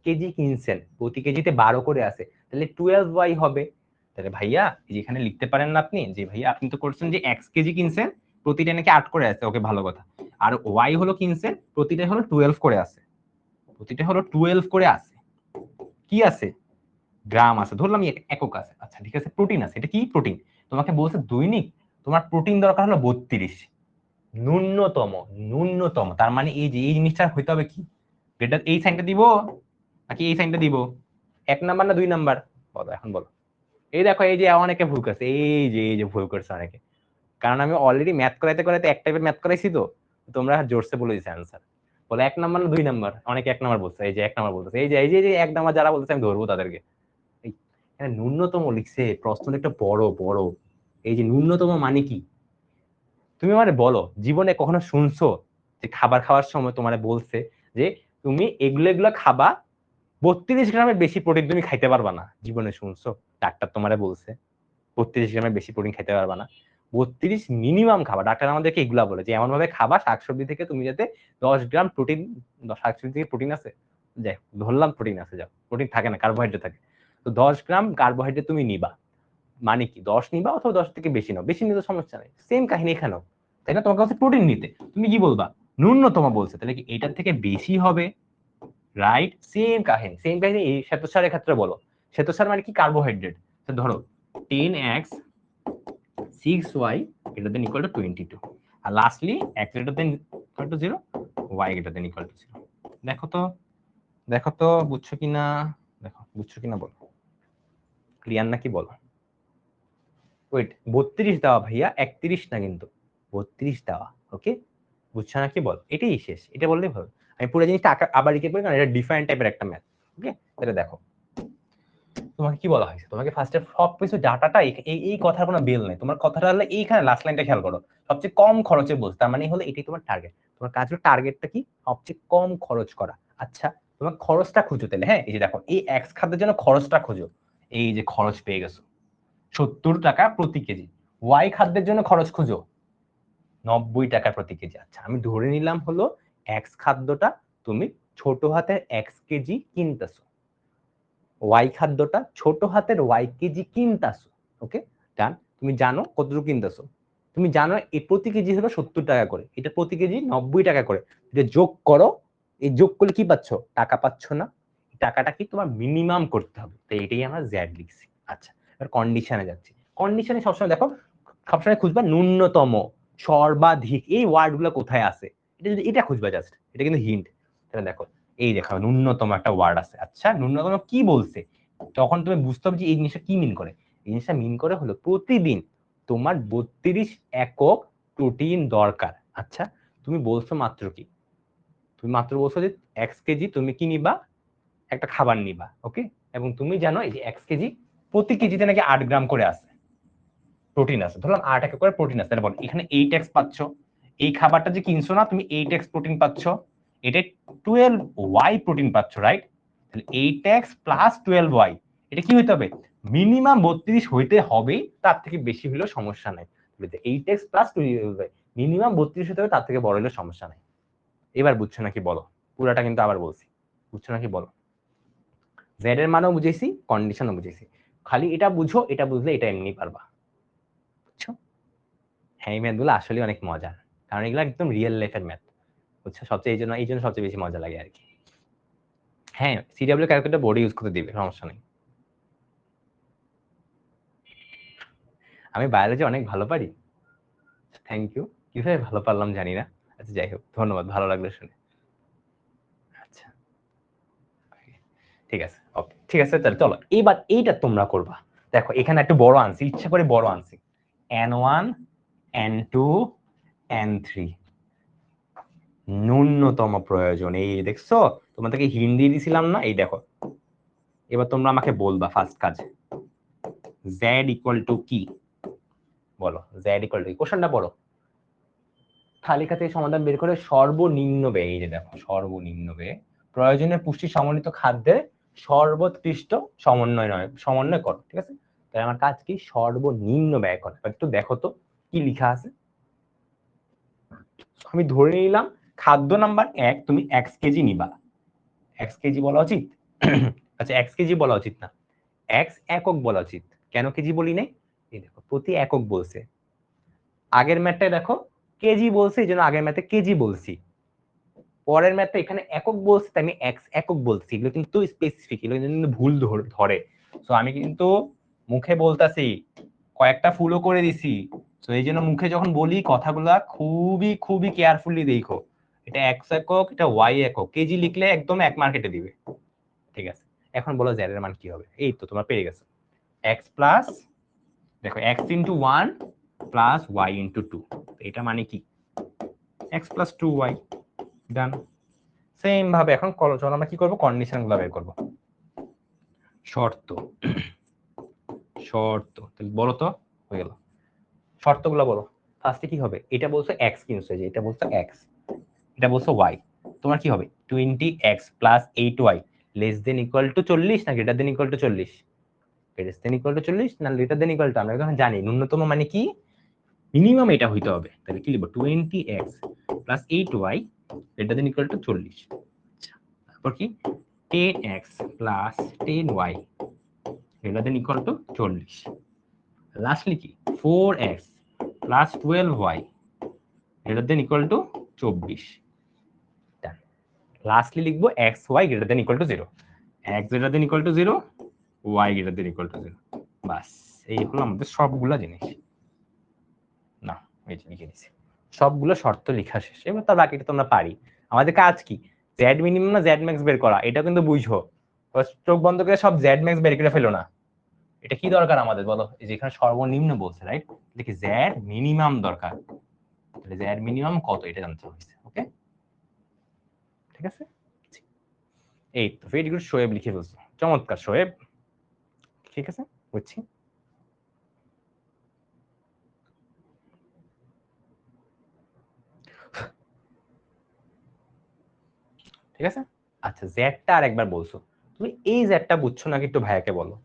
কেজি কিনছেন, প্রতি কেজিতে 12 করে আছে, তাহলে 12 ওয়াই হবে। তাহলে ভাইয়া যেখানে লিখতে পারেন না আপনি যে ভাইয়া আপনি তো করছেন যে এক্স কেজি কিনছেন, প্রতিটা নাকি 8 করে আছে, ওকে ভালো কথা, আর ওয়াই হলো কিনছেন প্রতিটা হলো 12 করে আছে, প্রতিটা হলো 12 করে আছে, কি আছে গ্রাম আছে, ধরলাম একক আছে, আচ্ছা ঠিক আছে প্রোটিন আছে, এটা কি প্রোটিন, তোমাকে বলছে দৈনিক তোমার প্রোটিন দরকার হলো 32, ন্যূনতম, ন্যূনতম তার মানে এই যে এই জিনিসটা হইতে হবে কি, এটা এই সাইনটা দিব নাকি এই সাইনটা দিব, 1 নাম্বার না 2 নাম্বার, বলো এখন বলো। এই দেখো এই যে অনেকে ভুল করছে, এই যে ভুল করছে অনেকে, কারণ আমি অলরেডি ম্যাথ করাইতে করাইতে এক টাইপের ম্যাথ করাইছি, তো তোমরা জোরসে বলে দিচ্ছে অ্যান্সার, বলে 1 নাম্বার না 2 নাম্বার, অনেকে 1 নাম্বার বলছে, এই যে 1 নাম্বার বলতেছে, এই যে 1 নাম্বার যারা বলতেছে আমি ধরবো তাদেরকে। এখানে ন্যূনতম লিখছে, প্রশ্নটা একটা বড় বড়, এই যে ন্যূনতম মানে কি, তুমি আমারে বলো জীবনে কখনো শুনছো যে খাবার খাওয়ার সময় তোমারে বলছে যে তুমি এগুলো এগুলো খাবা, 32 গ্রামের বেশি প্রোটিন তুমি খাইতে পারবা না, জীবনে শুনছো ডাক্তার তোমারে বলছে 32 গ্রামের বেশি প্রোটিন খাইতে পারবা না, 32 মিনিমাম খাবা, ডাক্তার আমাদেরকে এগুলা বলে যে এমন ভাবে খাবা শাকসবজি থেকে তুমি যাতে 10 গ্রাম প্রোটিন, শাকসবজি থেকে প্রোটিন আছে, যাই ধরলাম প্রোটিন আছে, যাও প্রোটিন থাকে না কার্বোহাইড্রেট থাকে, তো 10 গ্রাম কার্বোহাইড্রেট তুমি নিবা, মানে কি 10 নিবা অথবা 10 থেকে বেশি নাও, বেশি নিতে সমস্যা নেই, সেম কাহিনী এখানেও, তাই না? তোমার কাছে প্রোটিন নিতে তুমি কি বলবা, ন্যূনতম বলছে, তাহলে কি এটার থেকে বেশি হবে, রাইট? সেম কাহিনী, সেম কাহিনী এই শ্বেতসারের ক্ষেত্রে বলো, শ্বেতসার মানে কি কার্বোহাইড্রেট, তো ধরো 10x 6y greater than equal to 22, আর lastly x greater than equal to 0, y greater than equal to 0। দেখো তো বুঝছো কিনা, দেখো বুঝছো কিনা বলো, ক্লিয়ার নাকি বলো। ওয়েট 32 দেওয়া ভাইয়া, 31 না কিন্তু 32 দেওয়া, ওকে বুঝছো নাকি বল, এটাই শেষ, এটা বললেই ভালো। আমি পুরো জিনিসটা আবার রিকে করি কারণ এটা ডিফারেন্ট টাইপের একটা ম্যাথ, ওকে। তাহলে দেখো তোমাকে কি বলা হয়েছে? তোমাকে ফার্স্টে সবকিছু ডাটাটা এই কথার কোনো বেল নেই, তোমার কথাটা হলো এইখানে লাস্ট লাইনটা খেয়াল করো, সবচেয়ে কম খরচে বলতে, তার মানে হলো এটাই তোমার টার্গেট। তোমার কাজ হলো টার্গেটটা কি, সবচেয়ে কম খরচ করা। আচ্ছা তোমার খরচটা খুঁজো তাহলে, হ্যাঁ এই যে দেখো এই এক্স খাদ্যের জন্য খরচটা খুঁজো, এই যে খরচ পেয়ে গেছো 70 টাকা প্রতি কেজি। ওয়াই খাদ্যের জন্য খরচ খুঁজো 90 টাকা প্রতি কেজি। আচ্ছা আমি ধরে নিলাম হলো এক্স খাদ্যটা তুমি ছোট হাতের এক্স কেজি কিনতেছো, ওয়াই খাদ্যটা ছোট হাতের ওয়াই কেজি কিনতেছো। ওকে ডান। তুমি জানো কতটুকু কিনতেছো, তুমি জানো এই প্রতি কেজি হলো 70 টাকা করে, এটা প্রতি কেজি 90 টাকা করে, এটা যোগ করো। এই যোগ করলে কি পাচ্ছ? টাকা পাচ্ছ না? টাকাটা কি তোমার মিনিমাম করতে হবে, তো এটাই আমরা জেড লিখছি। আচ্ছা এবার কন্ডিশনে যাচ্ছি। কন্ডিশনে সবসময় দেখো, সবসময় খুঁজবা ন্যূনতম, সর্বাধিক, এই ওয়ার্ড গুলো কোথায় আছে, এটা যদি এটা খুঁজবা জাস্ট, এটা কিন্তু হিন্ট। তাহলে দেখো এই দেখো ন্যূনতম একটা ওয়ার্ড আছে। আচ্ছা ন্যূনতম কি বলছে, তখন তুমি বুঝতে হবে যে এই জিনিসটা কি মিন করে। এই জিনিসটা মিন করে হলো প্রতিদিন তোমার 32 একক প্রোটিন দরকার। আচ্ছা তুমি বলছো মাত্র কি, তুমি মাত্র বলছো যে এক্স কেজি তুমি কি নিবা, একটা খাবার নিবা। ওকে এবং তুমি জানো এই যে এক্স কেজি প্রতি কেজিতে নাকি 8 গ্রাম করে আছে প্রোটিন আছে, ধরলাম 8 একক করে প্রোটিন আছে, তাহলে বল এখানে 8 এক্স পাচ্ছ, এই খাবারটা যে কিনছো না তুমি 8 এক্স প্রোটিন পাচ্ছ, এটা 12 ওয়াই প্রোটিন পাচ্ছ, রাইট? তাহলে 8 এক্স প্লাস 12 ওয়াই, এটা কি হইতে হবে? মিনিমাম 32 হইতে হবে, তার থেকে বেশি হলেও সমস্যা নাই। 8 এক্স প্লাস 12 ওয়াই মিনিমাম 32 হতে হবে, তার থেকে বড় হলেও সমস্যা নাই। এবার বুঝছো নাকি বলো, পুরাটা কিন্তু আবার বলছি, বুঝছো নাকি বলো? জেড এর মানও বুঝেছি, কন্ডিশনও বুঝেছি, খালি এটা বুঝো, এটা বুঝলে এটা এমনি পারবা। বুঝছো? হ্যাঁ এই ম্যাথগুলো আসলে অনেক মজার, কারণ এগুলো একদম রিয়েল লাইফের ম্যাথ। বুঝছো? সবচেয়ে এই জন্য সবচেয়ে বেশি মজা লাগে আর কি। হ্যাঁ সিডব্লিউ ক্যালকুলেটর বোর্ডে ইউজ করতে দিবে, সমস্যা নেই। আমি বায়োলজি অনেক ভালো পারি, থ্যাংক ইউ। কিভাবে ভালো পারলাম জানি না, আচ্ছা যাই হোক ধন্যবাদ, ভালো লাগলো শুনে। আচ্ছা ঠিক আছে, ওকে ঠিক আছে, তাহলে চলো এইবার এইটা তোমরা করবা। দেখো এখানে একটু বড় আনছি, ইচ্ছা করে বড় আনছি, N1 N2 N3 ন্যূনতম প্রয়োজন। এই দেখছো তোমাদেরকে হিন্দি দিছিলাম না, এই দেখো এবার তোমরা আমাকে বলবা ফার্স্ট কাজ, z ইকুয়াল টু কি, বলো z ইকুয়াল টু কি, কোশ্চেনটা পড়ো, তালিকা থেকে সমাধান বের করে সর্বনিম্ন ব্যয়, এই যে দেখো সর্বনিম্ন ব্যয় প্রয়োজনীয় পুষ্টি সমন্বিত খাদ্যের সর্বোৎকৃষ্ট সমন্বয় করো, ঠিক আছে? তাহলে আমার কাজ কি, সর্বনিম্ন ব্যয় করা। একটু দেখো তো কি লেখা আছে। আমি ধরে নিলাম খাদ্য নাম্বার 1 তুমি এক্স কেজি নিবা, এক্স কেজি বলা উচিত আচ্ছা এক্স কেজি বলা উচিত না, এক্স একক বলা উচিত। কেন কেজি বলি নাই, এই দেখো প্রতি একক বলছে, আগের ম্যাথটায় দেখো কেজি বলছে, এই জন্য আগের ম্যাথে কেজি বলছি, পরের ম্যাথটা এখানে একক বলছে তাই আমি এক্স একক বলছি। এগুলো কিন্তু স্পেসিফিক, এগুলো কিন্তু ভুল ধরে। তো আমি কিন্তু মুখে বলতাছি, কয়েকটা ফুলও করে দিছি, তো এই জন্য মুখে যখন বলি কথাগুলা খুবই খুবই কেয়ারফুলি দেখো, এটা এক্স একক, এটা ওয়াই একক, কেজি লিখলে একদম এক মার্কেটে দিবে। ঠিক আছে এখন বলো জেড এর মান কি হবে, এই তো তোমার পেয়ে গেছে এক্স প্লাস, দেখো x into 1 plus y into 2, এটা মানে কি এক্স প্লাস 2y। ডান। সেম ভাবে এখন চলো আমরা কি করব, কন্ডিশন গুলো বের করব। শর্ত শর্ত তাহলে বলো তো, হয়ে গেল, শর্তগুলো বলো। ফার্স্টে কি হবে, এটা বলছো x কিনছো, যে এটা বলছো x, এটা বলছো y, তোমার কি হবে 20x plus 8y less than equal two 40 না greater than equal two 40, less than equal two 40 না গ্রেটার দেন ইকুয়াল টু, আমরা এখন জানি ন্যূনতম মানে কি, মিনিমাম এটা হইতে হবে। তাহলে কি লিখবো 20x plus 8y greater than equal two 40। আচ্ছা তারপর কি 10x plus 10y greater than equal to 40। Lastly কি 4x plus 12y greater than equal to 24। Lastly লিখবো xy greater than equal to 0, x greater than equal to 0, y greater than equal to 0। বাস এই হলো আমাদের সবগুলা জিনিস। না এই যে লিখে দিছি, সবগুলো শর্ত লেখা শেষ, এবার তার বাকিটা তোমরা পারি। আমাদের কাজ কি, জেড মিনিমাম না জেড ম্যাক্স বের করা, এটা কিন্তু বুঝো, চোখ বন্ধ করে সব জেড ম্যাক্স বের করে ফেলো না। এটা কি দরকার আমাদের বলো, এই যে এখানে সর্বনিম্ন বলছে, রাইট? দেখি জেড মিনিমাম দরকার, তাহলে জেড মিনিমাম কত এটা জানতে হবে। ওকে ঠিক আছে, এই তো ভেরি গুড, শোয়েব লিখে ফেলছো, চমৎকার শোয়েব। ঠিক আছে, বুঝছি। ঠিক আছে, আচ্ছা জেডটা আর একবার বলছো, তুমি এই জেডটা বুঝছো নাকি একটু ভাইয়াকে বলো।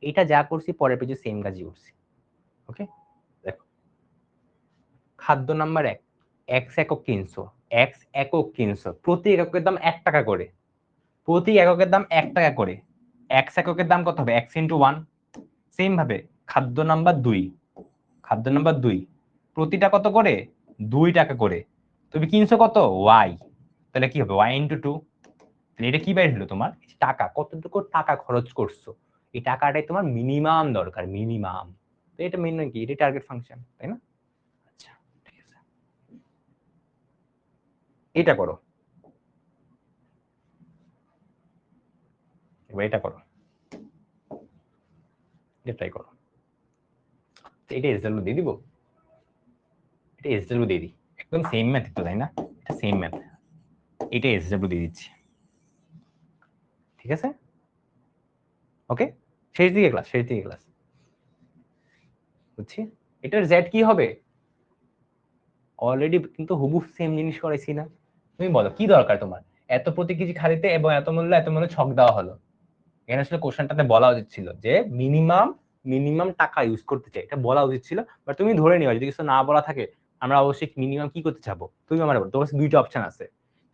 এটা যা করছি পরের পেজে সেম কাজই করছি। ওকে, দেখো খাদ্য নাম্বার 1, এক্স একক কিনছো, এক্স একক কিনছো, প্রতি এককের দাম 1 টাকা করে, প্রতি এককের দাম 1 টাকা করে, এক্স এককের দাম কত হবে, এক্স ইন্টু 1। সেম ভাবে খাদ্য নাম্বার 2, খাদ্য নাম্বার 2 প্রতিটা কত করে, 2 টাকা করে, তুমি কিনছো কত, ওয়াই, তাহলে কি হবে ওয়াই ইন্টু 2। তাহলে এটা কি বাইর হলো তোমার টাকা, কতটুকু টাকা খরচ করছো, এই টাকাটাই তোমার মিনিমাম দরকার, মিনিমাম। তো এটা মিনিমাম কি, এটা টার্গেট ফাংশন, তাই না? আচ্ছা ঠিক আছে, এটা করো, এবার এটা করো, এটা ট্রাই করো। এটা এসডব্লিউ দিয়ে দিব, এটা এসডব্লিউ দিয়ে দিই, একদম সেম ম্যাথ তো, তাই না? এটা সেম ম্যাথ, এটা এসডব্লিউ দিয়ে দিচ্ছি। ঠিক আছে, ওকে, শেষ দিকে ক্লাস, শেষ দিকে ক্লাস, বুঝছি। এটার জেড কি হবে, অলরেডি কিন্তু হুবহু সেম জিনিস করাইছি না। তুমি বলো কি দরকার তোমার, এত প্রতি কেজি খালিতে এবং এত মূল্য ছক দেওয়া হলো। এখানে আসলে কোশ্চেনটাতে বলা উচিত ছিল যে মিনিমাম মিনিমাম টাকা ইউজ করতে চাই, এটা বলা উচিত ছিল, বাট তুমি ধরে নিও যদি কিছু না বলা থাকে আমরা অবশ্যই মিনিমাম কি করতে চাবো। তুমি আমার বলো, তোমার কাছে দুইটা অপশন আছে,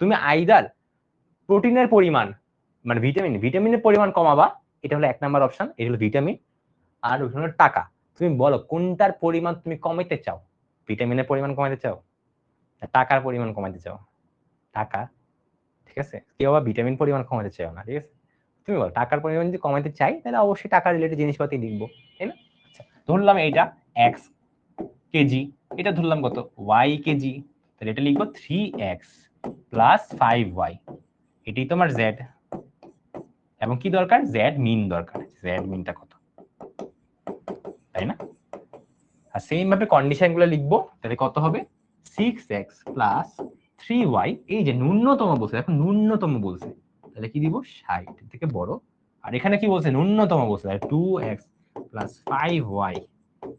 তুমি আইদার প্রোটিনের পরিমাণ মানে ভিটামিনের পরিমাণ কমাবা, এটা হলো 1 নাম্বার অপশন, এটা হলো ভিটামিন, আর ওখানে হলো টাকা। তুমি বলো কোনটার পরিমাণ তুমি কমাইতে চাও, ভিটামিনের পরিমাণ কমাইতে চাও, টাকার পরিমাণ কমাইতে চাও, টাকা। ঠিক আছে, কেউ আবার ভিটামিন পরিমাণ কমাতে চাও না, ঠিক আছে। তুমি বলো টাকার পরিমাণ যদি কমাতে চাই তাহলে অবশ্যই টাকা রিলেটেড জিনিসপাতি লিখবো, তাই না? আচ্ছা ধরলাম এইটা এক্স কেজি, এটা ধরলাম কত ওয়াই কেজি, তাহলে এটা লিখবো 3x প্লাস 5y, এটাই তোমার জেড। এবং কি দরকার, জেড মিন দরকার, জেড মিনটা কত, তাই না? আর সেম ভাবে কন্ডিশন গুলো লিখবো, তাহলে কত হবে 6x প্লাস 3y, এই যে ন্যূনতম বলছে, এখন ন্যূনতম বলছে, তাহলে কি দিব 60 থেকে বড়, আর এখানে কি বলছে ন্যূনতম বলছে, 2x প্লাস 5y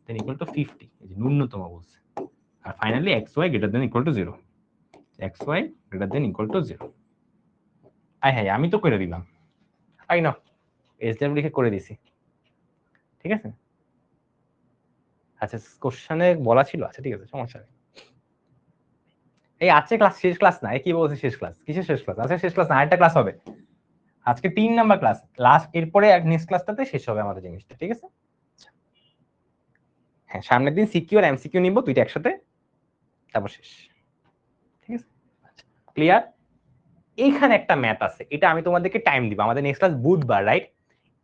দেন ইকুয়াল টু 50, এই যে ন্যূনতম বলছে। আর finally xy greater than equal to 0, xy greater than equal to 0। I হ্যাঁ আমি তো করে দিলাম, আই না এসডব্লিউ লিখে করে দিছি, ঠিক আছে। আচ্ছা কোশ্চেনে বলা ছিল, আচ্ছা ঠিক আছে সমস্যা নেই। এই আজকে ক্লাস শেষ ক্লাস না, কি বলছে শেষ ক্লাস, কিসের শেষ ক্লাস, আজকে শেষ ক্লাস না, আরেকটা ক্লাস হবে আজকে 3 নাম্বার ক্লাস, লাস্ট এরপরে নেক্সট ক্লাসটাতে শেষ হবে আমাদের জিনিসটা, ঠিক আছে। হ্যাঁ সামনের দিন সিকিউ আর এমসিকিউ নিব দুইটা একসাথে, তারপর শেষ, ঠিক আছে। ক্লিয়ার? এইখানে একটা ম্যাথ আছে, এটা আমি তোমাদেরকে টাইম দিব, আমাদের নেক্সট ক্লাস বুধবার, রাইট?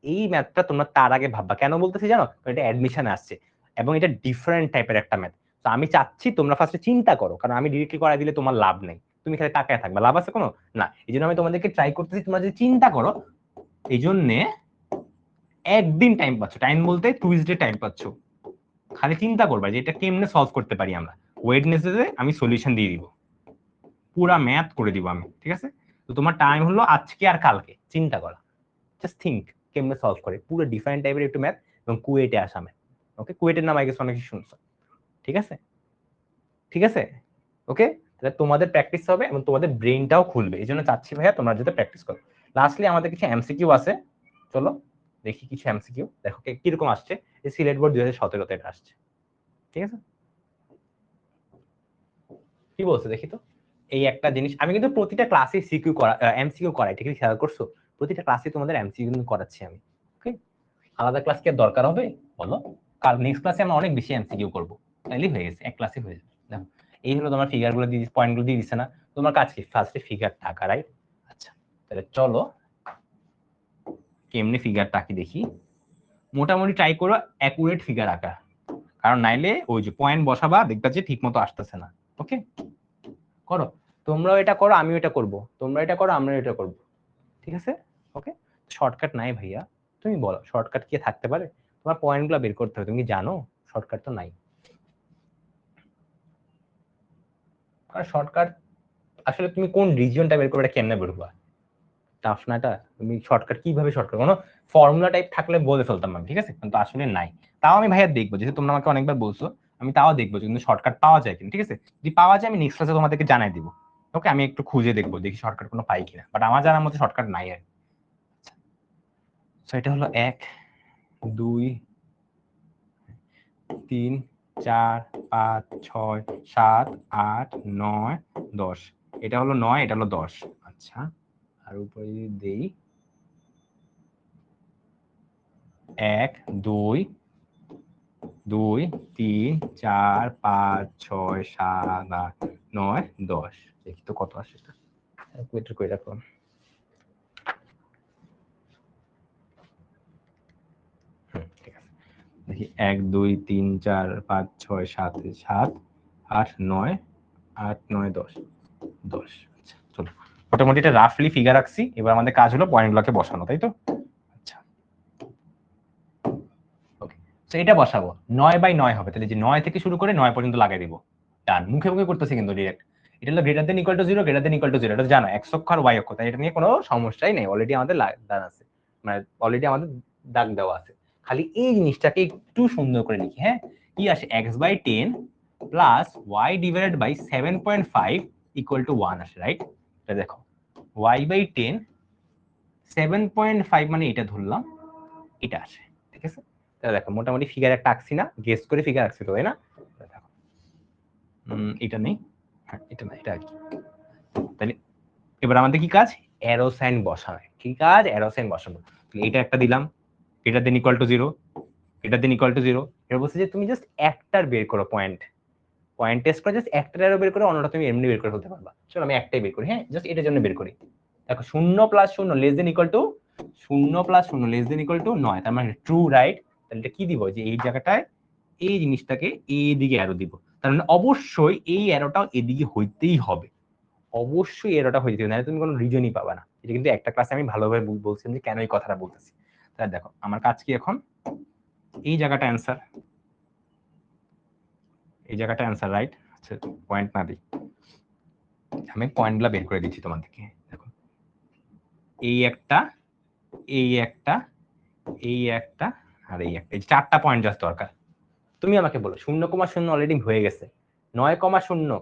এই ম্যাথটা তোমরা তার আগে ভাববা, কেন বলতেছি জানো, এটা অ্যাডমিশন আসছে এবং এটা ডিফারেন্ট টাইপের একটা ম্যাথ। তো আমি চাচ্ছি তোমরা ফার্স্টে চিন্তা করো, কারণ আমি ডিরেক্টলি করাই দিলে তোমার লাভ নেই, তুমি খালি তাকায় থাকবে, লাভ আছে কোনো না। এই জন্য আমি তোমাদেরকে ট্রাই করতেছি, তোমরা যদি চিন্তা করো, এই জন্যে একদিন টাইম পাচ্ছ, টাইম বলতে টুইসডে টাইম পাচ্ছ, খালি চিন্তা করবা যে এটা কেমনে সলভ করতে পারি আমরা, ওয়েডনেসডে আমি সলিউশন দিয়ে দিব, পুরা ম্যাথ করে দিব আমি, ঠিক আছে। তো তোমার টাইম হলো আজকে আর কালকে চিন্তা করা, জাস্ট থিঙ্ক কেমনে সলভ করে, পুরো ডিফারেন্ট টাইপের একটু ম্যাথ এবং কুয়েটে আসা ম্যাথ। ওকে, কুয়েটের নাম আগে অনেক কিছু শুনছো, ঠিক আছে, ঠিক আছে। ওকে, তাহলে তোমাদের প্র্যাকটিস হবে এবং তোমাদের ব্রেনটাও খুলবে, এই জন্য চাচ্ছি ভাইয়া তোমরা যাতে প্র্যাকটিস করো। লাস্টলি আমাদের কিছু এমসিকিউ আছে, চলো দেখি কিছু এমসিকিউ, দেখো কিরকম আসছে, এই সিলেট বোর্ড 2017-তে এটা আসছে, ঠিক আছে। কি বলছে দেখি তো, এই একটা জিনিস আমি কিন্তু প্রতিটা ক্লাসে সিকিউ করা এমসিকিউ করাই, ঠিক আছে, খেয়াল করছো, প্রতিটা ক্লাসে তোমাদের এমসিকিউ কিন্তু করাচ্ছি আমি। ওকে, আলাদা ক্লাস কি দরকার হবে বলো, কাল নেক্সট ক্লাসে আমরা অনেক বেশি এমসিকিউ করব, তাইলে হয়ে গেছে, এক ক্লাসে হয়ে যাবে। দেখো এই হলো তোমার ফিগার গুলো দিয়ে পয়েন্ট গুলো দিয়ে দিচ্ছে না, তোমার কাজ কি ফার্স্টে ফিগারটা আঁকা, রাইট? আচ্ছা তাহলে চলো কেমনে ফিগারটা আঁকি দেখি, মোটামুটি ট্রাই করো অ্যাকুরেট ফিগার আঁকা, কারণ নাইলে ওই যে পয়েন্ট বসাবা দেখবা যে ঠিক মতো আসতেছে না। ওকে করো, তোমরাও এটা করো আমিও এটা করব, তোমরা এটা করো আমরাও এটা করব, ঠিক আছে। ওকে, শর্টকাট নাই ভাইয়া, তুমি বলো শর্টকাট কি থাকতে পারে, তোমার পয়েন্টগুলো বের করতে হবে, তুমি কি জানো শর্টকাট তো নাই। কারণ শর্টকাট আসলে তুমি কোন রিজিয়নটা বের করবে, এটা কেমনে বের করবা, টাফ না এটা, তুমি শর্টকাট কিভাবে শর্টকাট কোনো ফর্মুলা টাইপ থাকলে বলে ফেলতাম আমি, ঠিক আছে, কিন্তু আসলে নাই। তাও আমি ভাইয়া দেখবো, যেহেতু তোমরা আমাকে অনেকবার বলছো, আমি তাও দেখবো কিন্তু শর্টকাট পাওয়া যায় কিনা, ঠিক আছে। যদি পাওয়া যায় আমি নেক্সট ক্লাসে তোমাদেরকে জানাই দিব। ওকে, আমি একটু খুঁজে দেখবো, দেখি শর্টকাট কোনো পাই কিনা, বাট আমার জানার মধ্যে শর্টকাট নাই আর। এটা হলো 1 2 3 4 5 6 7 8 9 10, এটা হলো 9, এটা হলো 10। আচ্ছা, আর উপরে যদি দেই 1 2 2 3 4 5 6 7 8 9 10, দেখি তো কত আসে এটা, ক্যালকুলেটর করে রাখলাম। ঠিক আছে, দেখি 1 2 3 4 5 6 7 7 8 9 8 9 10 10। আচ্ছা চলো, মোটামুটি এটা রাফলি ফিগার রাখছি, এবার আমাদের কাজ হলো পয়েন্টগুলোকে বসানো, তাই তো। আচ্ছা ওকে, তো এটা বসাবো 9/9 হবে, তাহলে যে 9 থেকে শুরু করে 9 পর্যন্ত লাগিয়ে দিব। ডান, মুখে মুখে করতেছি কিন্তু ডিরেক্ট। এটা হলো greater than equal to 0, greater than equal to 0, এটা জানো x অক্ষ আর y অক্ষ, তাই এটা নিয়ে কোনো সমস্যাই নেই, অলরেডি আমাদের দাগ আছে, মানে অলরেডি আমাদের দাগ দেওয়া আছে। খালি এই জিনিসটাকে একটু সুন্দর করে লিখি, হ্যাঁ, কি আসে x/10 plus y/7.5 equal to 1 আসে, রাইট। এটা দেখো y/10 7.5 মানে এটা ধরলাম, এটা আসে, ঠিক আছে। তাহলে দেখো মোটামুটি ফিগার একটা আঁকছি না, গেস করে ফিগার আঁকছি তো, তাই না। দেখো এটা নেই, হ্যাঁ এটা না, এটা আর কি। তাহলে এবার আমাদের কি কাজ, অ্যারো সাইন বসানো, কি কাজ, অ্যারো সাইন বসানো। এটা একটা দিলাম, এটা দেন ইকুয়াল টু 0, এটা দেন ইকুয়াল টু 0। এবার বলছে যে তুমি জাস্ট একটার বের করো, পয়েন্ট টেস্ট করে জাস্ট একটার অ্যারো বের করে, অন্যটা তুমি এমনি বের করে ফেলতে পারবা। চলো আমি একটাই বের করি, হ্যাঁ, জাস্ট এটার জন্য বের করি। দেখো 0 plus 0 less than equal to 0 plus 0 less than equal two 9, তার মানে ট্রু, রাইট। তাহলে এটা কি দিব, যে এই জায়গাটায় এই জিনিসটাকে এই দিকে অ্যারো দিব, তার মানে অবশ্যই এই অ্যারোটাও এদিকে হইতেই হবে, অবশ্যই এরোটা হয়ে যেতে, নাহলে তুমি কোনো রিজনই পাবে না। এটা কিন্তু একটা ক্লাসে আমি ভালোভাবে বলছিলাম যে কেন এই কথাটা বলতেছি। তাহলে দেখো আমার কাজ কি এখন, এই জায়গাটা অ্যান্সার, এই জায়গাটা অ্যান্সার, রাইট। আচ্ছা পয়েন্ট না দিই, আমি পয়েন্টগুলো বের করে দিচ্ছি তোমাদেরকে। দেখো এই একটা, এই একটা, এই একটা, আর এই একটা, এই 4টা পয়েন্ট জাস্ট দরকার। তুমি আমাকে বলো 0,0 অলরেডি হয়ে গেছে, 9,0,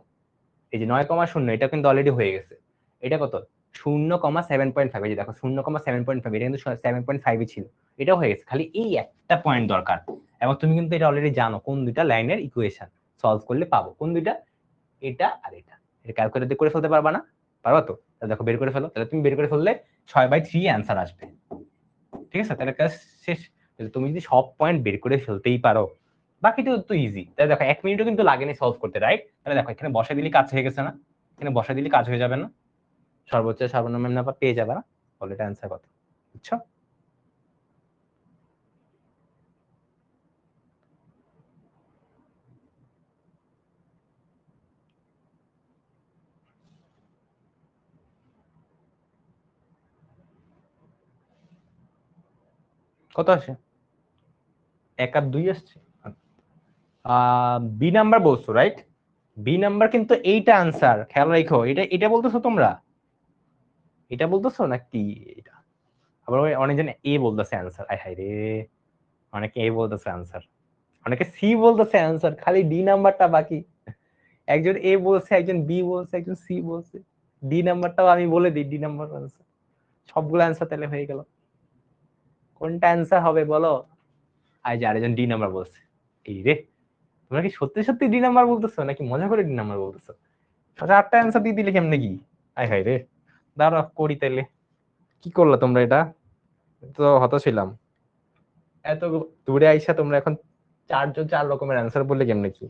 এই যে 9,0 এটা কিন্তু অলরেডি হয়ে গেছে, এটা কত 0,7.5, এই যে দেখো 0,7.5, এটা কিন্তু 7.5 ছিল, এটাও হয়ে গেছে, খালি এই একটা পয়েন্ট দরকার। এবং তুমি কিন্তু এটা অলরেডি জানো কোন দুইটা লাইনের ইকুয়েশন সলভ করলে পাবো, কোন দুইটা, এটা আর এটা। এটা ক্যালকুলেটর করে ফেলতে পারবা না, পারবা তো, তাহলে দেখো বের করে ফেলো, তাহলে তুমি বের করে ফেললে 6/3 অ্যান্সার আসবে, ঠিক আছে। তাহলে কাজ শেষ। তুমি যদি সব পয়েন্ট বের করে ফেলতেই পারো, বাকিটা তো ইজি। তাহলে দেখো 1 মিনিটও কিন্তু লাগেনি সলভ করতে, রাইট। তাহলে দেখো এখানে বসা দিলে কাজ হয়ে গেছে না, এখানে বসা দিলে কাজ হয়ে যাবে না, সর্বোচ্চ সর্বনিম্ন নাম্বার পেয়ে যাবে না, তাহলে এটা অ্যান্সার কত, বুঝছো। কত আসে, 1 আর 2 আসছে। বি নাম্বার বলছো, রাইট। বি নাম্বার কিন্তু এইটা আনসার, খেয়াল রাখো, এটা এটা বলতেছো তোমরা, এটা বলতেছো নাকি এটা। আবার অনেকজন এ বলতেছে আনসার, আয় হায় রে, অনেকে এ বলতেছে আনসার, অনেকে সি বলতেছে আনসার, খালি ডি নাম্বারটা বাকি। একজন এ বলছে, একজন বি বলছে, একজন সি বলছে, ডি নাম্বারটাও আমি বলে দিই, ডি নাম্বার আনসার, সবগুলো আনসার তাহলে হয়ে গেল। কোনটা আনসার হবে বলো। আই যে আরেকজন ডি নাম্বার বলছে, এই রে, তোমরা কি সত্যি সত্যি ডি নাম্বার বলতেছো নাকি মজা করে ডি নাম্বার বলতেছো। 4টা অ্যান্সার দিয়ে দিলে কেমনে কি, আয় হায় রে, দাঁড়াও করি তাইলে। কি করলা তোমরা এটা, তো হত ছিলাম। এত দূরে আইসা তোমরা এখন 4 রকমের অ্যান্সার বললে কেমনে কি।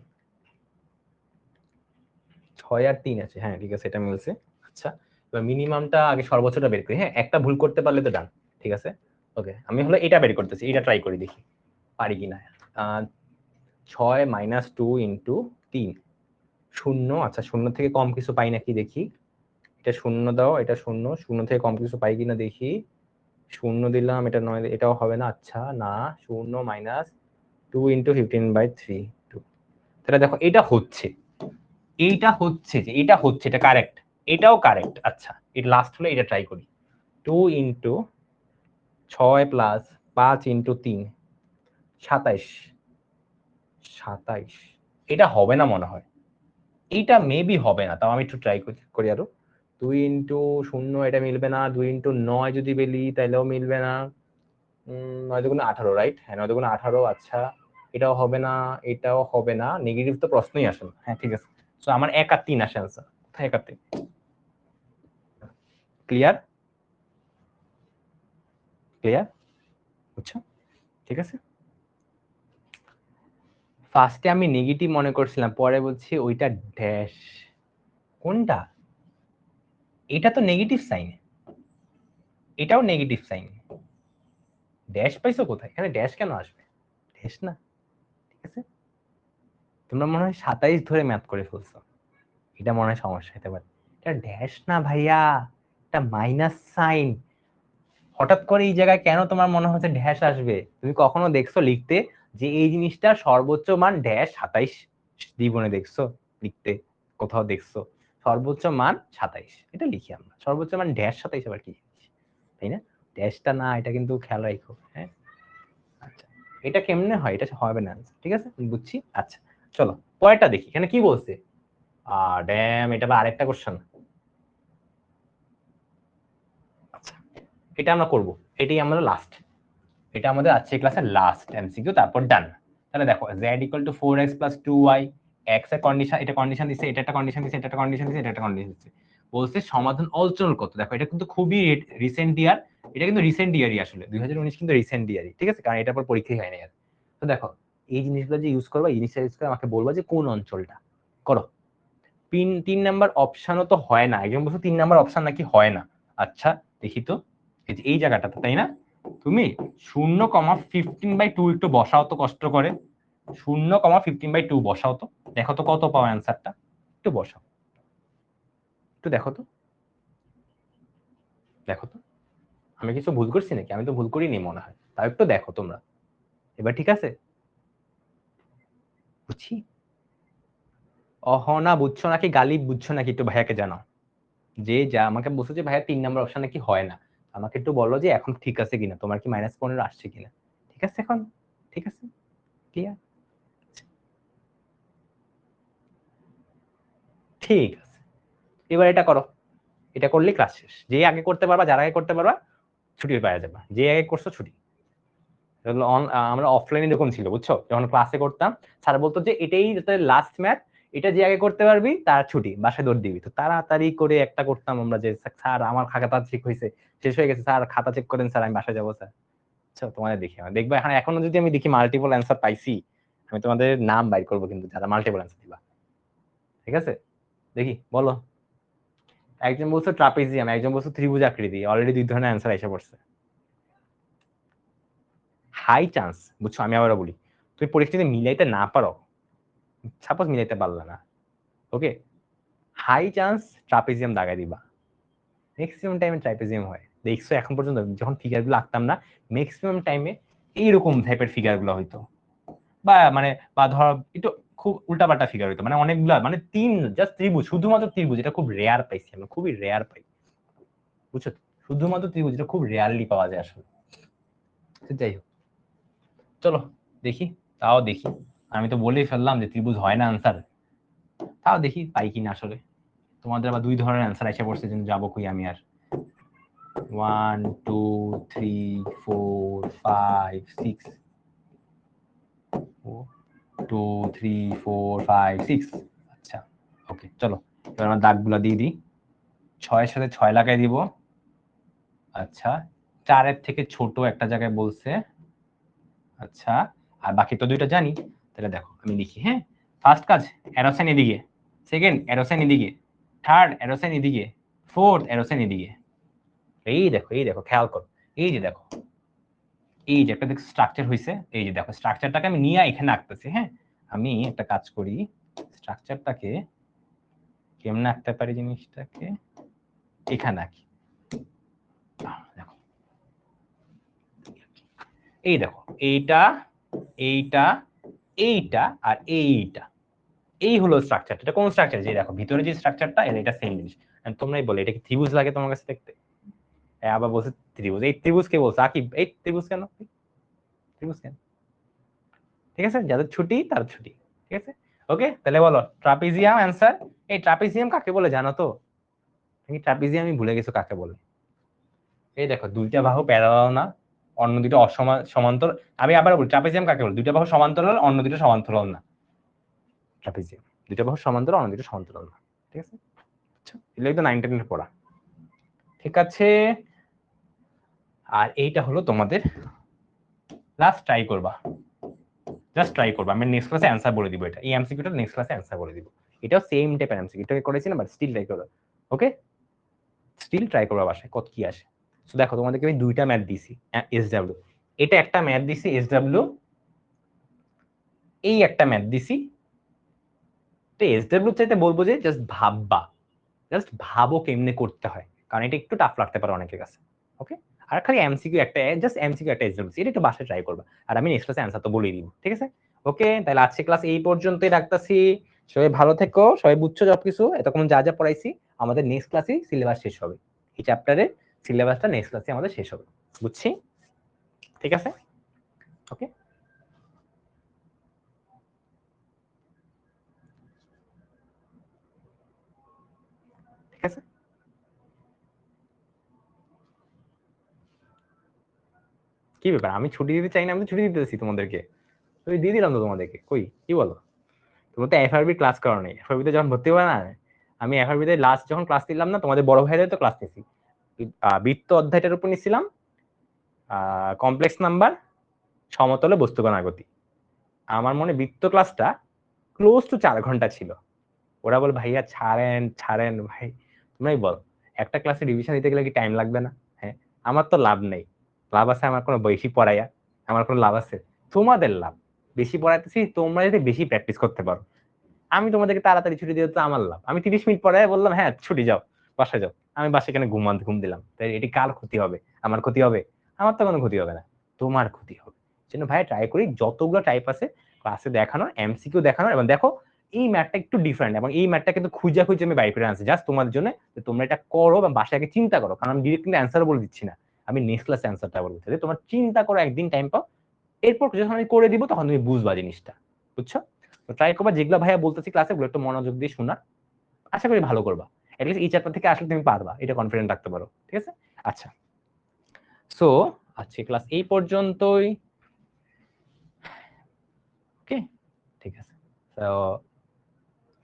6 আর 3 আছে, হ্যাঁ ঠিক আছে, এটা মিলছে। আচ্ছা এবার মিনিমামটা আগে, সর্বোচ্চটা বের করি, হ্যাঁ, একটা ভুল করতে পারলে তো ডান, ঠিক আছে। ওকে, আমি হলো এটা বের করতেছি, এটা ট্রাই করি দেখি পারি কিনা। 6 - 2 × 3 0, আচ্ছা 0 থেকে কম কিছু পাই নাকি দেখি, এটা 0 দাও, এটা 0, 0 থেকে কম কিছু পাই কিনা দেখি, 0 দিলাম, এটা 9, এটাও হবে না, আচ্ছা না, 0 - 2 × 15/3 2। তাহলে দেখো এটা হচ্ছে, এইটা হচ্ছে, যে এটা হচ্ছে, এটা কারেক্ট, এটাও কারেক্ট। আচ্ছা এটা লাস্ট হলো, এটা ট্রাই করি, 2 ইন্টু 6 প্লাস 5 ইন্টু 3 27 27 এটা হবে না মনে হয়, এইটা মেবি হবে না, তাও আমি একটু ট্রাই করি আরো। 2 ইন্টু 0 এটা মিলবে না, 2 ইন্টু 9 যদি বেলি তাহলেও মিলবে না, 9 দুগুণে 18, রাইট? হ্যাঁ 9 দুগুণে 18, আচ্ছা এটাও হবে না, এটাও হবে না, নেগেটিভ তো প্রশ্নই আসে না। হ্যাঁ ঠিক আছে, সো আমার 1 আর 3 আসে आंसर। কোথায় 1 আর 3? ক্লিয়ার ক্লিয়ার, বুঝছো? ঠিক আছে, ফার্স্টে আমি নেগেটিভ মনে করছিলাম, পরে বলছি ওইটা ড্যাশ। কোনটা? এটা তো নেগেটিভ সাইন, এটাও নেগেটিভ সাইন, ড্যাশ পাইছো কোথায়? এখানে ড্যাশ কেন আসবে? ড্যাশ না, ঠিক আছে। তোমরা মনে হয় 27 ধরে ম্যাথ করে ফেলছো, এটা মনে হয় সমস্যা হতে পারে। এটা ড্যাশ না ভাইয়া, এটা মাইনাস সাইন। হঠাৎ করে এই জায়গায় কেন তোমার মনে হচ্ছে ড্যাশ আসবে? তুমি কখনো দেখছো লিখতে যে এই জিনিসটা সর্বোচ্চ মান ড্যাশ 27 দ্বিগুণে দেখছো লিখতে? কোথাও দেখছো সর্বোচ্চ মান 27? এটা লিখি আমরা, সর্বোচ্চ মান ড্যাশ 27 আবার কি জিনিস, তাই না? ড্যাশটা না, এটা কিন্তু খেয়াল রাখো। হ্যাঁ আচ্ছা, এটা কেমনে হয়? এটা হবে না answer, ঠিক আছে বুঝছি। আচ্ছা চলো পরেরটা দেখি, এখানে কি বলছে। ড্যাম, এটা আবার আরেকটা কোশ্চেন। আচ্ছা এটা আমরা করব, এটাই আমাদের লাস্ট, এটা আমাদের আজকে ক্লাসের লাস্ট এমসিকিউ, তারপর ডান। তাহলে দেখো z = 4x + 2y, x এর কন্ডিশন, এটা কন্ডিশন দিছে, এটা একটা কন্ডিশন দিছে, এটা একটা কন্ডিশন দিছে, এটা একটা কন্ডিশন দিছে, বলছে সমাধান অচল কত। দেখো এটা কিন্তু খুবই রিসেন্ট ইয়ার, এটা কিন্তু রিসেন্ট ইয়ারই আসলে 2019 কিন্তু রিসেন্ট ইয়ারই, ঠিক আছে, কারণ এটার পর পরীক্ষাই হয় না আর। তো দেখো এই জিনিসগুলো যে ইউজ করবা, এই জিনিসটা ইউজ করে আমাকে বলবা যে কোন অঞ্চলটা। করো, 3 নাম্বার অপশনও তো হয় না, একজন বলছো 3 নাম্বার অপশন নাকি হয় না। আচ্ছা দেখি তো, এই জায়গাটা, তাই না? তুমি 0,15/2 একটু বসাও তো কষ্ট করে, 0,15/2 বসাও তো, দেখো তো কত পাও অ্যান্সারটা, একটু বসাও, একটু দেখো তো, দেখো তো আমি কিছু ভুল করছি নাকি? আমি তো ভুল করিনি মনে হয়, তাও একটু দেখো তোমরা এবার, ঠিক আছে? বুঝছি, অহনা বুঝছো নাকি গালিব বুঝছো নাকি একটু ভাইয়াকে জানাও। যে যা আমাকে বলছো যে ভাইয়া 3 নাম্বার অপশন নাকি হয় না, আমাকে একটু বলো যে এখন ঠিক আছে কিনা, তোমার কি -15 আসছে কিনা, ঠিক আছে এখন? ঠিক আছে, ক্লিয়ার, ঠিক আছে। এবার এটা করো, এটা করলে ক্লাস শেষ। যে আগে করতে পারবা, যারা আগে করতে পারবা ছুটি পাওয়া যাবে, যে আগে করছো ছুটি। আমরা অফলাইনে এরকম ছিল বুঝছো, যখন ক্লাসে করতাম স্যার বলতো যে এটাই লাস্ট ম্যাথ, এটা যে আগে করতে পারবি তার ছুটি, বাসায় দৌড় দিবি। তো তাড়াতাড়ি করে একটা করতাম আমরা, যে স্যার আমার খাতা চেক হয়েছে, শেষ হয়ে গেছে স্যার, খাতা চেক করেন স্যার, আমি বাসায় যাবো স্যার। আচ্ছা তোমাদের দেখি, আমার দেখবা এখন, এখনো যদি আমি দেখি মাল্টিপল অ্যান্সার পাইছি, আমি তোমাদের নাম বাইর করবো কিন্তু যারা মাল্টিপল অ্যান্সার দিবা, ঠিক আছে? দেখি বলো, একজন বলছো ট্রাপিজিয়াম, একজন বলছো ত্রিভুজ আকৃতি, অলরেডি 2 ধরনের অ্যান্সার এসে পড়ছে। হাই চান্স, বুঝছো, আমি আবার বলি, তুমি পরীক্ষাতে মিলাইতে না পারো, সাপোজ মিলাইতে পারলা না, ওকে, হাই চান্স ট্রাপিজিয়াম দাগাই দিবা। ম্যাক্সিমাম টাইমে ট্রাপিজিয়াম হয়, দেখছো এখন পর্যন্ত যখন ফিগার গুলো আঁকতাম না, ম্যাক্সিমাম টাইমে এইরকম টাইপের ফিগার গুলো হইতো, বা মানে বা ধর একটু খুব উল্টাপাল্টা ফিগার হইতো, মানে অনেকগুলা, মানে জাস্ট ত্রিভুজ, শুধুমাত্র ত্রিভুজ, এটা খুব রেয়ার পাইছি আমরা, খুবই রেয়ার পাই, বুঝছো? শুধুমাত্র ত্রিভুজ, এটা খুব রেয়ারলি পাওয়া যায় আসলে। যাই হোক চলো দেখি, তাও দেখি, আমি তো বলেই ফেললাম যে ত্রিভুজ হয় না আনসার, তাও দেখি পাই কিনা আসলে। তোমাদের আবার 2 ধরনের অ্যান্সার এসে পড়ছে, জন্য যাবো কই আমি আর। 1 2 3 4 5 6, 2 3 4 5 6, আচ্ছা ওকে চলো, এবার আমরা দাগগুলো দিয়ে দিই। 6 এর সাথে 6 লাগাই দিব, আচ্ছা 4 এর থেকে ছোট একটা জায়গায় বলছে, আচ্ছা আর বাকি তো 2টা জানি। তাহলে দেখো আমি লিখি, হ্যাঁ, ফার্স্ট কাজ অ্যারোসাইন এদিকে, সেকেন্ড অ্যারোসাইন এদিকে, থার্ড অ্যারোসাইন এদিকে, ফোর্থ অ্যারোসাইন এদিকে। এই দেখো, এই দেখো খেয়াল করো, এই যে দেখো, এই যে একটা দেখো স্ট্রাকচার হইছে, এই যে দেখো স্ট্রাকচারটাকে আমি নিয়ে এখানে আঁকতেছি। হ্যাঁ আমি একটা কাজ করি, স্ট্রাকচারটাকে কেমনে আঁকতে পারি, জিনিসটাকে এখানে আঁকি। দেখো এই দেখো, এইটা এইটা এইটা আর এইটা, এই হলো স্ট্রাকচার। এটা কোন স্ট্রাকচার? যে দেখো ভিতরে যে স্ট্রাকচারটা, এটা সেম জিনিস। তোমরাই বলে এটা কি ত্রিভুজ লাগে তোমার কাছে দেখতে? আবার বলছে ত্রিভুজ। এই ত্রিভুজ কে বলছে? আকিব। এই ত্রিভুজ কেন? ত্রিভুজ কেন? ঠিক আছে, যাদের ছুটি তার ছুটি। ঠিক আছে, ওকে। তাহলে বলো ট্রাপিজিয়াম অ্যান্সার। এই ট্রাপিজিয়াম কাকে বলে জানো তো? এই ট্রাপিজিয়াম আমি ভুলে গেছো কাকে বলে। এই দেখো, দুইটা বাহু প্যারালাল না, অন্য দুটো সমান্তর। আমি আবার বলি, ট্রাপিজিয়াম কাকে বলে? দুইটা বাহু সমান্তরাল, অন্য দুটো সমান্তরাল না। ট্রাপিজিয়াম দুইটা বাহু সমান্তরাল, অন্য দুটো সমান্তরাল না। ঠিক আছে, আচ্ছা, এগুলো তো 9 10 পড়া। ঠিক আছে, আর এইটা হলো তোমাদের লাস্ট ট্রাই করবা, জাস্ট ট্রাই করবা। আমি নেক্সট ক্লাসে অ্যান্সার বলে দিব। এটা এই এমসিকিউটা নেক্সট ক্লাসে অ্যান্সার বলে দিব। এটাও সেম টাইপের এমসিকিউ, এটাকে করেছি না, বাট স্টিল ট্রাই করো। ওকে, স্টিল ট্রাই করবা বাসায়, কত কি আসে। সো দেখো, তোমাদেরকে আমি দুইটা ম্যাথ দিছি এসডব্লিউ। এটা একটা ম্যাথ দিছি এসডব্লিউ, এই একটা ম্যাথ দিছি। তো এসডব্লিউ চাইতে বলবো যে জাস্ট ভাববা, জাস্ট ভাবো কেমনে করতে হয়, কারণ এটা একটু টাফ লাগতে পারে অনেকের কাছে। ওকে, আর খালি এমসিকিউ একটা, জাস্ট এমসিকিউ একটা এসডব্লিউ, এটা একটু বাসায় ট্রাই করবা। আর আমি নেক্সট ক্লাসে অ্যান্সার তো বলেই দিব। ঠিক আছে, ওকে, তাহলে আজকে ক্লাস এই পর্যন্তই রাখতাছি। সবাই ভালো থেকো, সবাই বুঝছো সবকিছু, এতক্ষণ যা যা পড়াইছি। আমাদের নেক্সট ক্লাসে সিলেবাস শেষ হবে, এই চ্যাপ্টারের সিলেবাসটা নেক্সট ক্লাসে আমাদের শেষ হবে। বুঝছি? ঠিক আছে, ওকে। ঠিক আছে, কি ব্যাপার? আমি ছুটি দিতে চাই না? আমি তো ছুটি দিতেছি তোমাদেরকে, ছুটি দিয়ে দিলাম তো তোমাদেরকে। কই, কি বলো? তোমরা তো এফআরবি ক্লাস করো নি। এফআরবি তে যখন ভর্তি হবে না, আমি এফআরবি তে লাস্ট যখন ক্লাস নিলাম না, তোমাদের বড় ভাইদের তো ক্লাস নিছি। বৃত্ত অধ্যায়টার উপর নিছিলাম, কমপ্লেক্স নাম্বার, সমতলে বস্তুকণার গতি। আমার মনে বৃত্ত ক্লাসটা ক্লোজ টু 4 ঘন্টা ছিল। ওরা বল ভাইয়া ছাড়েন ছাড়েন ভাই, তোমরাই বল, একটা ক্লাসে রিভিশন দিতে গেলে কি টাইম লাগবে না? হ্যাঁ, আমার তো লাভ নেই। লাভ আছে আমার কোনো বেশি পড়াইয়া? আমার কোনো লাভ আছে? তোমাদের লাভ। বেশি পড়াইতেছি, তোমরা যদি বেশি প্র্যাকটিস করতে পারো। আমি তোমাদেরকে তাড়াতাড়ি ছুটি দিয়ে তো আমার লাভ। আমি 30 মিনিট পরে বললাম হ্যাঁ ছুটি, যাও বাসায় যাও। আমি বাসায় এখানে ঘুম দিলাম, তাই এটি কার ক্ষতি হবে? আমার ক্ষতি হবে? আমার তো কোনো ক্ষতি হবে না, তোমার ক্ষতি হবে। জন্য ভাই ট্রাই করি যতগুলো টাইপ আছে ক্লাসে দেখানোর, এমসিকিউ দেখানোর। এবং দেখো, এই ম্যাথটা একটু ডিফারেন্ট, এবং এই ম্যাথটা কিন্তু খুঁজে খুঁজে আমি বাইর করে আনছি জাস্ট তোমাদের জন্য, যে তোমরা এটা করো বা বাসায় আগে চিন্তা করো। কারণ আমি ডিরেক্ট কিন্তু অ্যান্সার বলে দিচ্ছি না, আমি নেক্সট ক্লাসে অ্যান্সারটা বলবো। তোমার চিন্তা করো, একদিন টাইম পাও, এরপর যখন আমি করে দিব তখন তুমি বুঝবা জিনিসটা। বুঝছো? তো ট্রাই করবা যেগুলো ভাইয়া বলতেছি ক্লাসে, ওগুলো একটু মনোযোগ দিয়ে শোনা। আশা করি ভালো করবা। এটলিস্ট এই চ্যাপ্টার থেকে আসলে তুমি পারবা, এটা কনফিডেন্ট রাখতে পারো। ঠিক আছে, আচ্ছা। সো আজকে ক্লাস এই পর্যন্তই। ওকে, ঠিক আছে। তো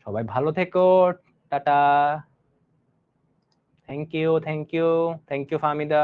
সবাই ভালো থেকো, টাটা। Thank you, thank you, thank you Fahmida.